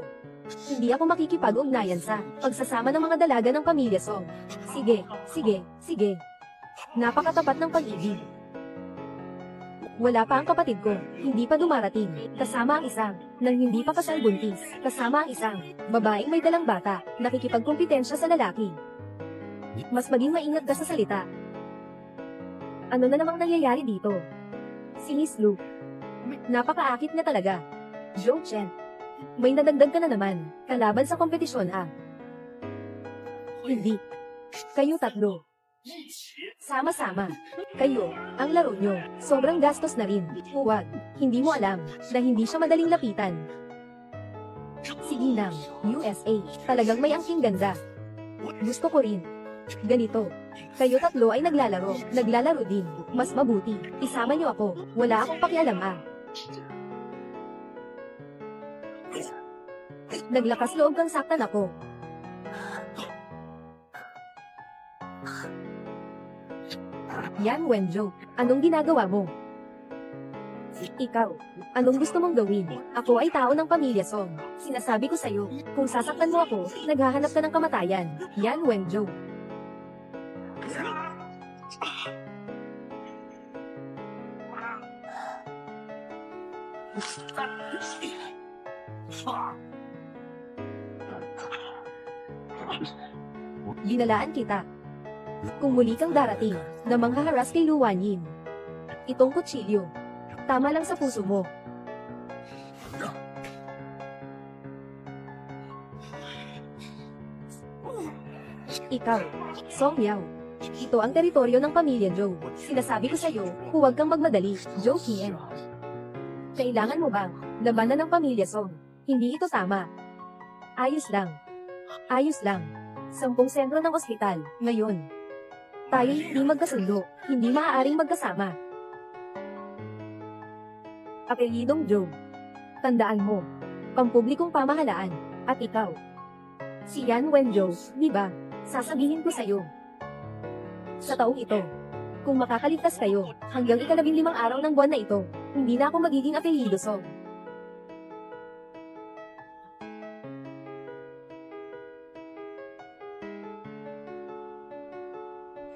Hindi ako makikipag-ugnayan sa pagsasama ng mga dalaga ng pamilya Song. Sige, sige, sige. Napakatapat ng pag-ibig. Wala pa ang kapatid ko, hindi pa dumarating. Kasama ang isang, nang hindi pa kasal buntis. Kasama ang isang, babaeng may dalang bata, nakikipagkompetensya sa lalaki. Mas maging maingat ka sa salita. Ano na namang nangyayari dito? Si Miss Lu. Napakaakit na talaga. Joe Chen. May nadagdag ka na naman, kalaban sa kompetisyon ah. Hindi. Kayo tatlo. Sama-sama. Kayo, ang laro nyo, sobrang gastos na rin. Huwag, hindi mo alam, na hindi siya madaling lapitan. Sige nang, USA, talagang may angking ganda. Gusto ko rin. Ganito. Kayo tatlo ay naglalaro din. Mas mabuti, isama niyo ako, wala akong pakialam Naglakas loob kang saktan ako. Yan Wenjo, anong ginagawa mo? Ikaw, anong gusto mong gawin? Ako ay tao ng pamilya Song. Sinasabi ko sa'yo, kung sasaktan mo ako, naghahanap ka ng kamatayan. Yan Wenjo. Ginalaan kita. Kung muli kang darating, na manghaharas kay Luwan Yin. Itong kutsilyo. Tama lang sa puso mo. Ikaw, Song Yao. Ito ang teritoryo ng pamilya Zhou. Sinasabi ko sa'yo, huwag kang magmadali, Zhou Qian. Kailangan mo bang labanan ng pamilya Song? Hindi ito tama. Ayos lang. Ayos lang. 10 sentro ng ospital, ngayon. Tayo hindi magkasundo, hindi maaaring magkasama. Apelyidong Zhou. Tandaan mo, pampublikong pamahalaan, at ikaw. Si Yan Wenjo, di ba? Sasabihin ko sa'yo. Sa taong ito, kung makakaligtas kayo, hanggang 15 araw ng buwan na ito, hindi na ako magiging apelyido Song.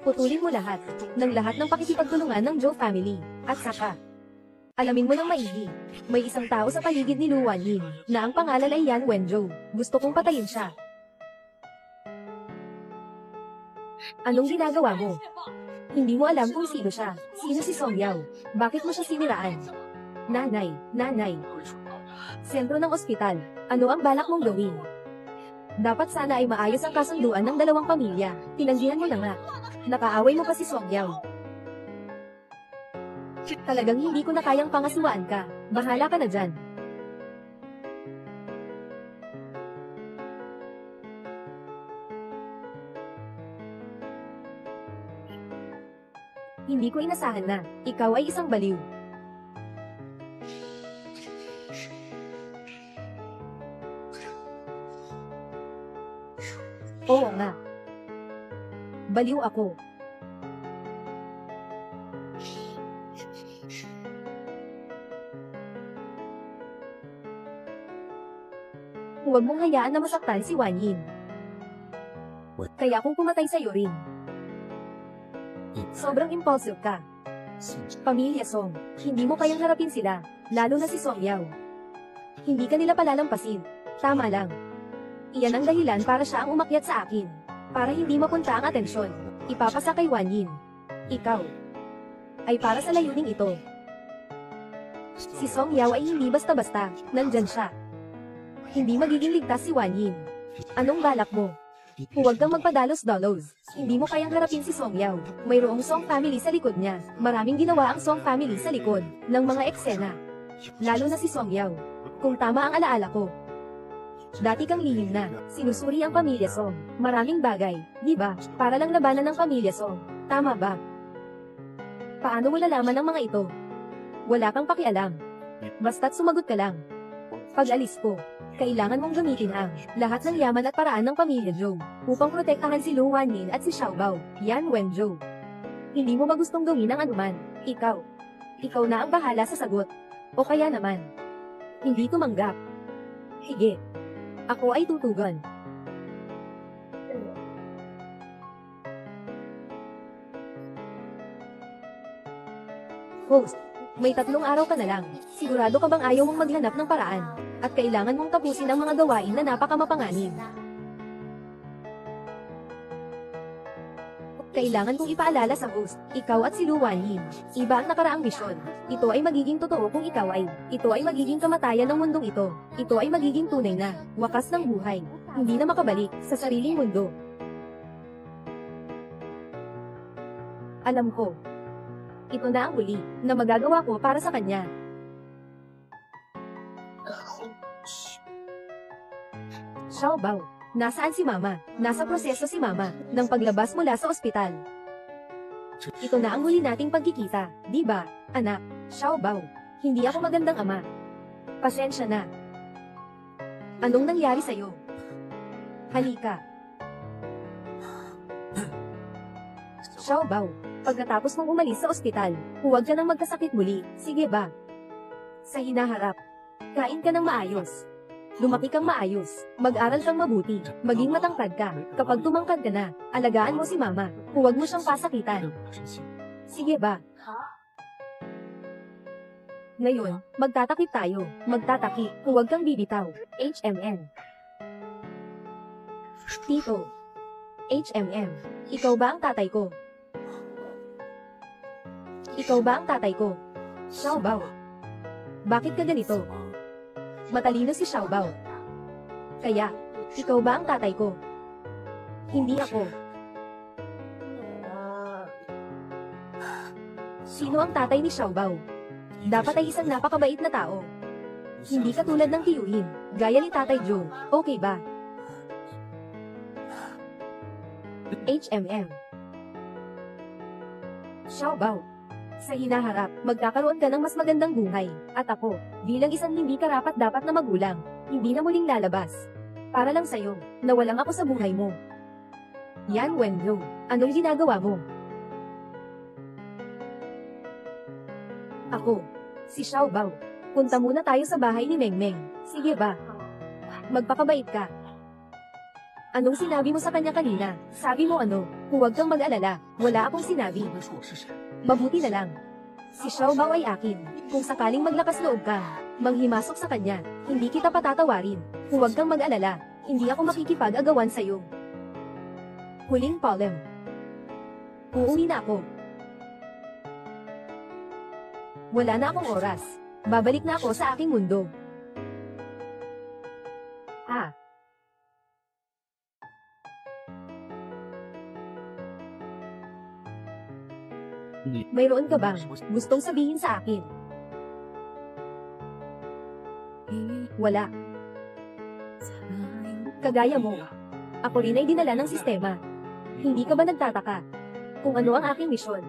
Putulin mo lahat ng pakikipagtulungan ng Zhou family, at saka, alamin mo ng maigi, may isang tao sa paligid ni Luwan Yin, na ang pangalan ay Yan Wenjo. Gusto kong patayin siya. Anong ginagawa mo? Hindi mo alam kung sino siya. Sino si Song Yao? Bakit mo siya siniraan? Nanay. Sentro ng ospital. Ano ang balak mong gawin? Dapat sana ay maayos ang kasunduan ng dalawang pamilya. Tinanggihan mo na nga. Nakaaway mo pa si Song Yao. Talagang hindi ko na kayang pangasiwaan ka. Bahala ka na dyan. Hindi ko inasahan na ikaw ay isang baliw. Oo nga. Baliw ako. Huwag mong hayaan na masaktan si Wan Yin. Kaya kung pumatay sa'yo rin. Sobrang impulsive ka. Pamilya Song, hindi mo kayang harapin sila, lalo na si Song Yao. Hindi ka nila palalampasin. Tama lang. Iyan ang dahilan para siya ang umakyat sa akin. Para hindi mapunta ang atensyon. Ipapasa kay Wan Yin. Ikaw. Ay para sa layuning ito. Si Song Yao ay hindi basta-basta. Nandyan siya. Hindi magiging ligtas si Wan Yin. Anong balak mo? Huwag kang magpadalos-dalos. Hindi mo kayang harapin si Song Yao. Mayroong Song family sa likod niya. Maraming ginawa ang Song family sa likod ng mga eksena. Lalo na si Song Yao. Kung tama ang alaala ko. Dati kang lihim na, sinusuri ang pamilya Song. Maraming bagay, di ba? Para lang labanan ng pamilya Song. Tama ba? Paano mo nalaman ang mga ito? Wala kang pakialam. Basta't sumagot ka lang. Pag-alis ko, kailangan mong gamitin ang lahat ng yaman at paraan ng pamilya Zhou upang protektahan si Lu Wanyin at si Xiaobao, Yan Wenjo. Hindi mo ba gustong gawin ang anuman? Ikaw na ang bahala sa sagot. O kaya naman, hindi tumanggap. Sige. Ako ay tutugon. Host, may 3 araw ka na lang. Sigurado ka bang ayaw mong maghanap ng paraan? At kailangan mong tapusin ang mga gawain na napakamapanganib. Kailangan kong ipaalala sa host, ikaw at si Lu Wanyin. Iba ang nakaraang misyon. Ito ay magiging totoo kung ikaw ay. Ito ay magiging kamatayan ng mundong ito. Ito ay magiging tunay na wakas ng buhay. Hindi na makabalik sa sariling mundo. Alam ko. Ito na ang huli na magagawa ko para sa kanya. Xiaobao, nasaan si Mama? Nasa proseso si Mama ng paglabas mula sa ospital. Ito na ang huli nating pagkikita, di ba, anak? Xiaobao, hindi ako magandang ama. Pasensya na. Anong nangyari sa'yo? Halika. Xiaobao, pagkatapos mong umalis sa ospital, huwag ka nang magkasakit muli, sige ba? Sa hinaharap, kain ka ng maayos. Lumaki kang maayos, mag-aral kang mabuti, maging matangkad ka. Kapag tumangkad ka na, alagaan mo si Mama, huwag mo siyang pasakitan. Sige ba? Ngayon, magtatakip tayo, magtatakip, huwag kang bibitaw. HMM. Tito. HMM, ikaw ba ang tatay ko? Ikaw ba ang tatay ko? Xiaobao. Bakit ka ganito? Matalino si Xiaobao. Kaya, ikaw ba ang tatay ko? Hindi ako. Sino ang tatay ni Xiaobao? Dapat ay isang napakabait na tao. Hindi katulad ng tiyuhin, gaya ni Tatay Joe, okay ba? HMM. Xiaobao. Sa hinaharap, magkakaroon ka ng mas magandang buhay, at ako, bilang isang hindi karapat-dapat na magulang, hindi na muling lalabas. Para lang sa'yo, nawalang ako sa buhay mo. Yan Wenlo, anong ginagawa mo? Ako, si Xiaobao. Punta muna tayo sa bahay ni Mengmeng, sige ba? Magpakabait ka. Anong sinabi mo sa kanya kanina? Sabi mo ano? Huwag kang mag-alala, wala akong sinabi. Mabuti na lang. Si Xiaobao ay akin. Kung sakaling maglakas loob ka, manghimasok sa kanya, hindi kita patatawarin. Huwag kang mag-alala, hindi ako makikipag-agawan sa'yo. Huling polem. Uuwi na ako. Wala na akong oras. Babalik na ako sa aking mundo. Ah. Mayroon ka bang gustong sabihin sa akin? Wala. Kagaya mo, ako rin ay dinala ng sistema. Hindi ka ba nagtataka kung ano ang aking misyon?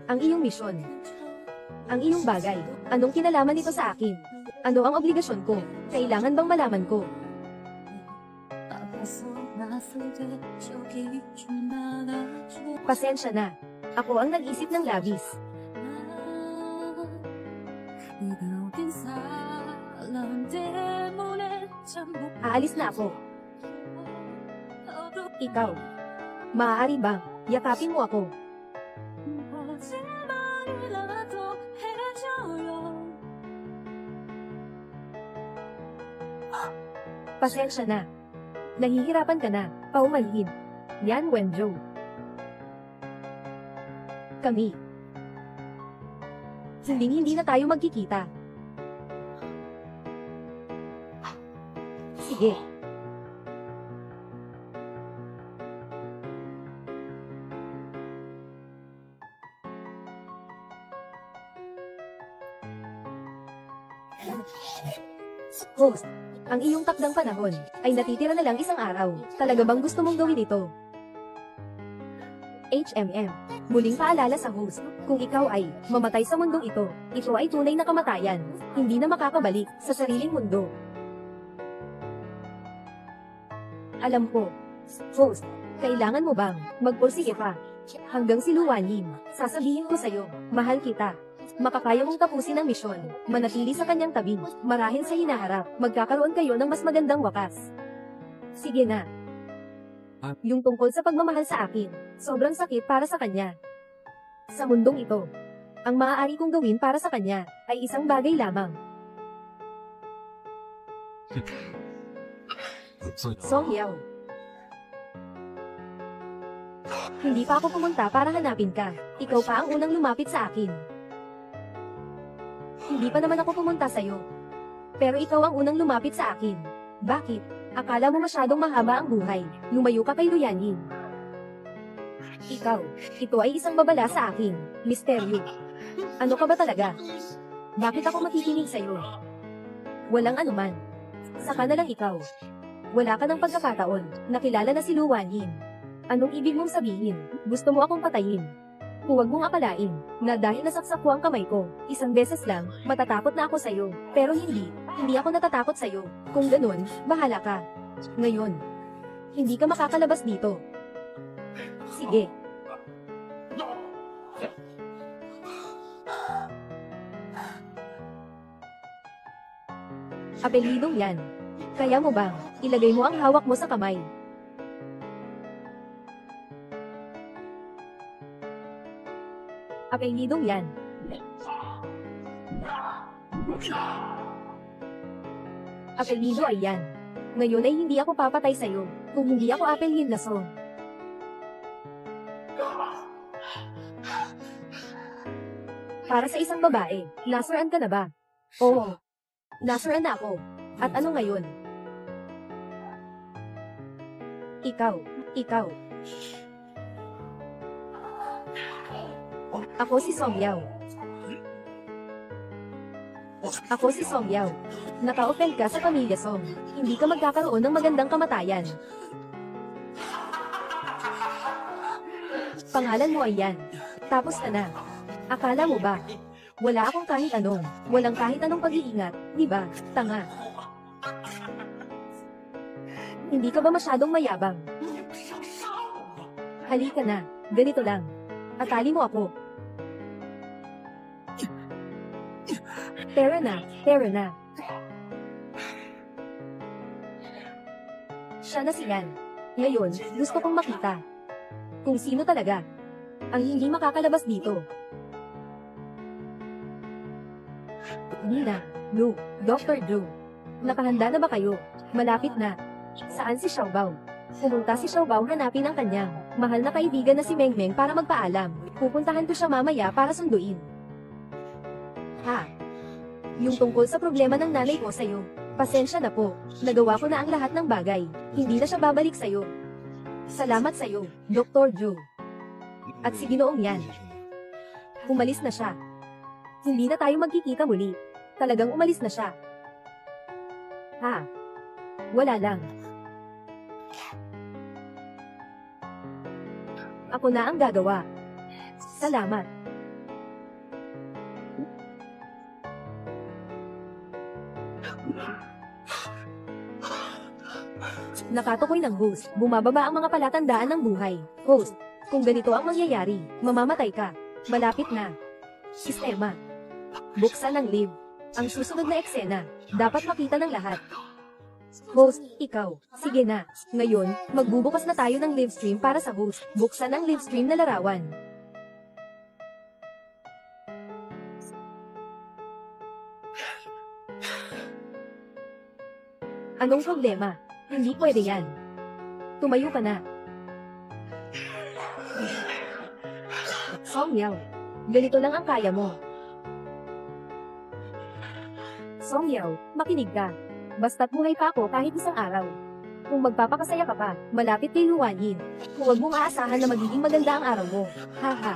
Ang iyong misyon. Ang iyong bagay. Anong kinalaman nito sa akin? Ano ang obligasyon ko? Kailangan bang malaman ko? Pasensya na. Ako ang nag-isip ng labis. Aalis na ako. Ikaw. Maaari bang yakapin mo ako? Pasensya na. Nahihirapan ka na, paumanhin. Yan Wenjo. Kami. Hindi na tayo magkikita. Sige. Host, ang iyong takdang panahon ay natitira na lang isang araw. Talaga bang gusto mong gawin ito? HMM. Muling paalala sa host, kung ikaw ay mamatay sa mundong ito ay tunay na kamatayan, hindi na makakabalik sa sariling mundo. Alam ko. Host, kailangan mo bang magpursige pa? Hanggang si Luwanin, sasabihin ko sa'yo, mahal kita. Makakaya mong tapusin ang misyon, manatili sa kanyang tabi, marahil sa hinaharap, magkakaroon kayo ng mas magandang wakas. Sige na. Yung tungkol sa pagmamahal sa akin, sobrang sakit para sa kanya. Sa mundong ito, ang maaari kong gawin para sa kanya, ay isang bagay lamang. Song Yao. Hindi pa ako pumunta para hanapin ka, ikaw pa ang unang lumapit sa akin. Hindi pa naman ako pumunta sa'yo. Pero ikaw ang unang lumapit sa akin. Bakit? Akala mo masyadong mahaba ang buhay. Lumayo ka kay Luyanin. Ikaw, ito ay isang babala sa akin, misteryo. Ano ka ba talaga? Bakit ako makikinig sa'yo? Walang anuman. Saka na lang ikaw. Wala ka ng pagkakataon, nakilala na si Luan Yin. Anong ibig mong sabihin? Gusto mo akong patayin? Huwag mong akalain, na dahil nasaksak ko ang kamay ko, isang beses lang, matatakot na ako sa'yo. Pero hindi ako natatakot sa'yo. Kung ganun, bahala ka. Ngayon, hindi ka makakalabas dito. Sige. Apelidong yan. Kaya mo bang, ilagay mo ang hawak mo sa kamay? Apelidong yan. Apelido ay yan. Ngayon ay hindi ako papatay sa'yo, kung hindi ako Apelyin Lasso. Para sa isang babae, nasiraan ka na ba? Oo. Nasiraan na ako. At ano ngayon? Ikaw. Ako si Song Yao. Naka-offend ka sa pamilya Song. Hindi ka magkakaroon ng magandang kamatayan. Pangalan mo ay yan. Tapos ka na. Akala mo ba? Wala akong kahit anong, walang kahit anong pag-iingat, di ba, tanga? Hindi ka ba masyadong mayabang? Halika na, ganito lang. Atali mo ako. Tara na. Siya na siyan. Ngayon, gusto kong makita. Kung sino talaga ang hindi makakalabas dito. Nina, Blue, Dr. Drew. Nakahanda na ba kayo? Malapit na. Saan si Xiaobao? Pumunta si Xiaobao hanapin ang kanyang mahal na kaibigan na si Mengmeng para magpaalam. Pupuntahan ko siya mamaya para sunduin. Ha? Yung tungkol sa problema ng nanay ko sa'yo. Pasensya na po. Nagawa ko na ang lahat ng bagay. Hindi na siya babalik sa'yo. Salamat sa'yo, Dr. Drew. At si Ginoong yan. Umalis na siya. Hindi na tayo magkikita muli. Talagang umalis na siya. Ha? Wala lang. Ako na ang gagawa. Salamat. Nakatukoy ng host. Bumababa ang mga palatandaan ng buhay. Host, kung ganito ang mangyayari, mamamatay ka. Malapit na. Sistema. Buksan ang live. Ang susunod na eksena, dapat makita ng lahat. Host, ikaw. Sige na. Ngayon, magbubukas na tayo ng live stream para sa host. Buksan ang live stream na larawan. Anong problema? Hindi pwede yan. Tumayo ka na. Song Yao. Ganito lang ang kaya mo. Song Yao, makinig ka. Basta't buhay pa ako kahit isang araw. Kung magpapakasaya ka pa, malapit kay Luan Yin. Huwag mong aasahan na magiging maganda ang araw mo. Haha.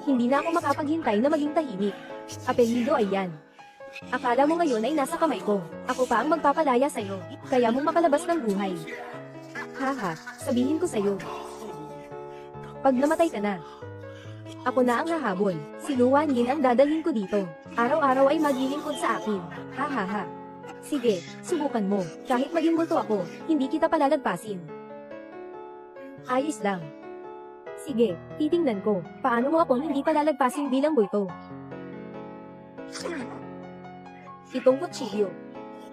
Hindi na ako makapaghintay na maging tahimik. Apelyido ay yan. Akala mo ngayon ay nasa kamay ko. Ako pa ang magpapalaya sa'yo. Kaya mong makalabas ng buhay. Haha, sabihin ko sa'yo. Pag namatay ka na, ako na ang hahabol. Si Luan Yin ang dadalhin ko dito. Araw-araw ay maglilingkod sa akin. Hahaha. Sige, subukan mo. Kahit maging multo ako, hindi kita palalagpasin. Ayos lang. Sige, titingnan ko. Paano mo ako hindi palalagpasin bilang multo? Itong kutsilyo.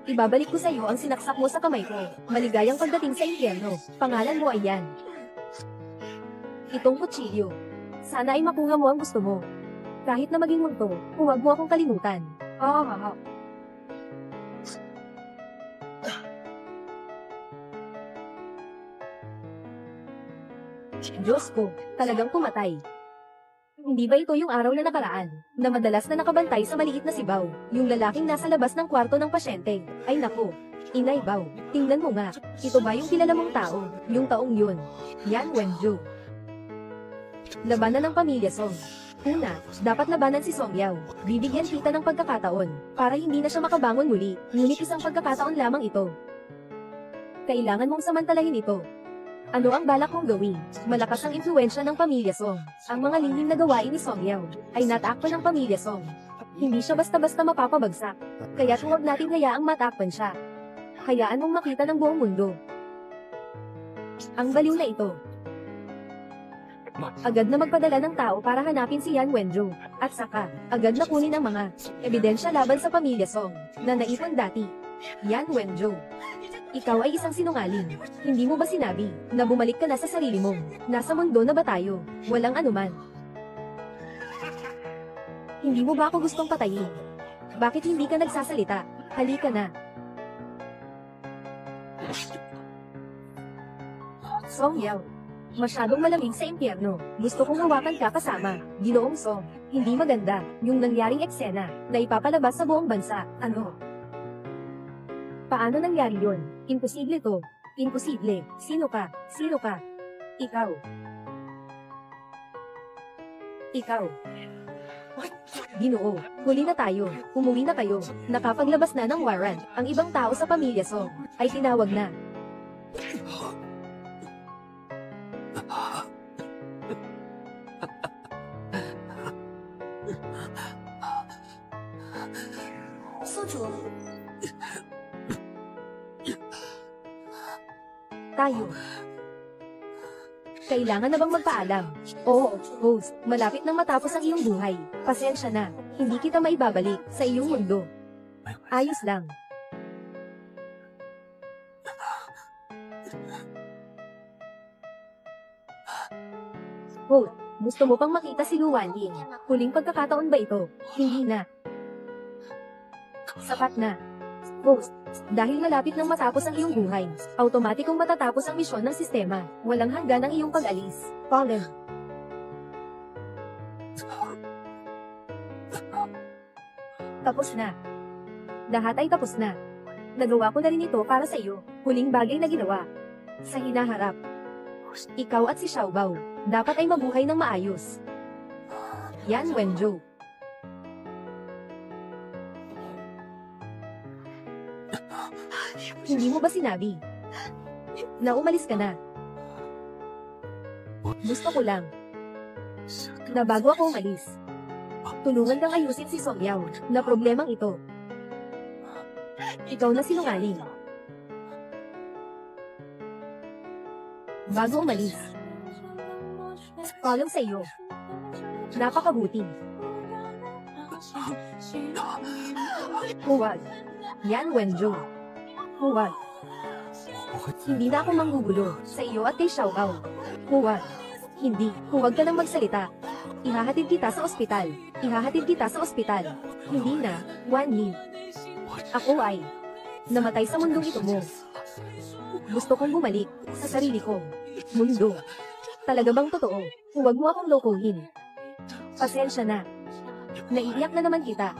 Ibabalik ko sa iyo ang sinaksak mo sa kamay ko. Maligayang pagdating sa impyerno. Pangalan mo ay yan. Itong kutsilyo. Sana ay makuha mo ang gusto mo. Kahit na maging multo, huwag mo akong kalimutan. Diyos ko, talagang pumatay. Hindi ba ito yung araw na nakaraan, na madalas na nakabantay sa maliit na sibaw, yung lalaking nasa labas ng kwarto ng pasyente? Ay naku, Inay Bao, tingnan mo nga, ito ba yung kilala mong tao, yung taong yun? Yan Wenju. Labanan ng pamilya Song. Una, dapat labanan si Song Yao. Bibigyan kita ng pagkakataon, para hindi na siya makabangon muli, ngunit isang pagkakataon lamang ito. Kailangan mong samantalahin ito. Ano ang balak mong gawin? Malakas ang impluwensya ng pamilya Song. Ang mga lihim na gawain ni Song Yao ay natakpan ng pamilya Song. Hindi siya basta-basta mapapabagsak. Kaya huwag natin hayaang matakpan siya. Hayaan mong makita ng buong mundo. Ang baliw na ito. Agad na magpadala ng tao para hanapin si Yan Wenju. At saka, agad na kunin ang mga ebidensya laban sa pamilya Song na naipon dati. Yan Wenju. Ikaw ay isang sinungaling. Hindi mo ba sinabi na bumalik ka na sa sarili mo? Nasa mundo na ba tayo? Walang anuman. Hindi mo ba ako gustong patayin? Bakit hindi ka nagsasalita? Halika na. Song Yao. Masyadong malamig sa impyerno. Gusto kong hawakan ka kasama. Ginoong Song. Hindi maganda yung nangyaring eksena na ipapalabas sa buong bansa. Ano? Paano nangyari yun? Imposible to. Imposible. Sino ka? Sino ka? Ikaw. Ikaw. Ginoo, huli na tayo. Umuwi na kayo. Nakapaglabas na ng warrant. Ang ibang tao sa pamilya Song ay tinawag na. Suju, Tayo. Kailangan na bang magpaalam? Oo, host, malapit nang matapos ang iyong buhay. Pasensya na, hindi kita maibabalik sa iyong mundo. Ayos lang. Host, gusto mo pang makita si Luan Ying? Huling pagkakataon ba ito? Hindi na. Sapat na. Host, dahil malapit nang matapos ang iyong buhay, automatikong matatapos ang misyon ng sistema. Walang hanggan ang iyong pag-alis. Fallen. Tapos na. Lahat ay tapos na. Nagawa ko na rin ito para sa iyo. Huling bagay na ginawa. Sa hinaharap. Ikaw at si Xiaobao, dapat ay mabuhay ng maayos. Yan Wenju. Hindi mo ba sinabi na umalis ka na? Gusto ko lang na bago ako umalis, tulungan kang ayusin si Song Yao na problemang ito. Ikaw na sinungaling. Bago umalis, palong sa iyo. Napakabuti. Huwag. Yan Wenju. Huwag. Hindi na ako manggugulo sa iyo at kay Xiaobao. Huwag. Hindi. Huwag ka nang magsalita. Ihahatid kita sa ospital. Ihahatid kita sa ospital. Hindi na, Wan Yin. Ako ay namatay sa mundong ito mo. Gusto kong bumalik sa sarili kong mundo. Talaga bang totoo? Huwag mo akong lokohin. Pasensya na. Naiiyak na naman kita.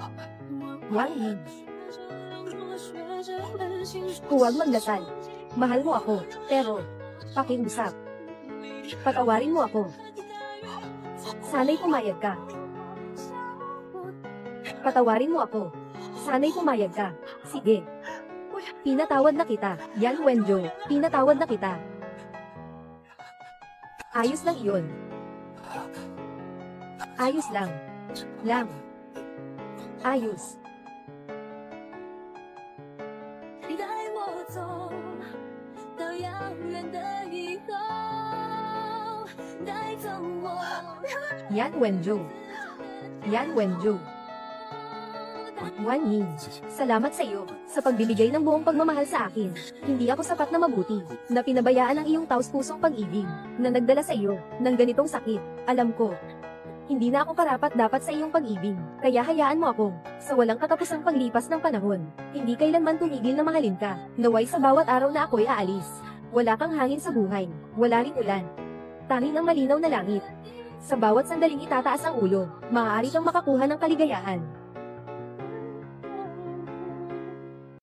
Wan Yin. Huwag magdasal. Mahal mo ako, pero pakiusap. Patawarin mo ako. Sana'y pumayag ka. Patawarin mo ako. Sana'y pumayag ka. Sige. Pinatawad na kita. Yan Wenju, pinatawad na kita. Ayos lang iyon. Ayos lang. Lang. Ayos. 你带我走到遥远的以后，带走我。 Yan Wenju. Yan Wenju. Wan Yin, salamat sa iyo sa pagbibigay ng buong pagmamahal sa akin. Hindi ako sapat na mabuti, na pinabayaan ang iyong taus-pusong pag-ibig, na nagdala sa iyo ng ganitong sakit. Alam ko, hindi na ako karapat-dapat sa iyong pag-ibig, kaya hayaan mo ako sa walang katapusang paglipas ng panahon. Hindi kailanman tumigil na mahalin ka, naway sa bawat araw na ako'y aalis. Wala kang hangin sa buhay, wala rin ulan. Tanging ang malinaw na langit. Sa bawat sandaling itataas ang ulo, maaari kang makakuha ng kaligayahan.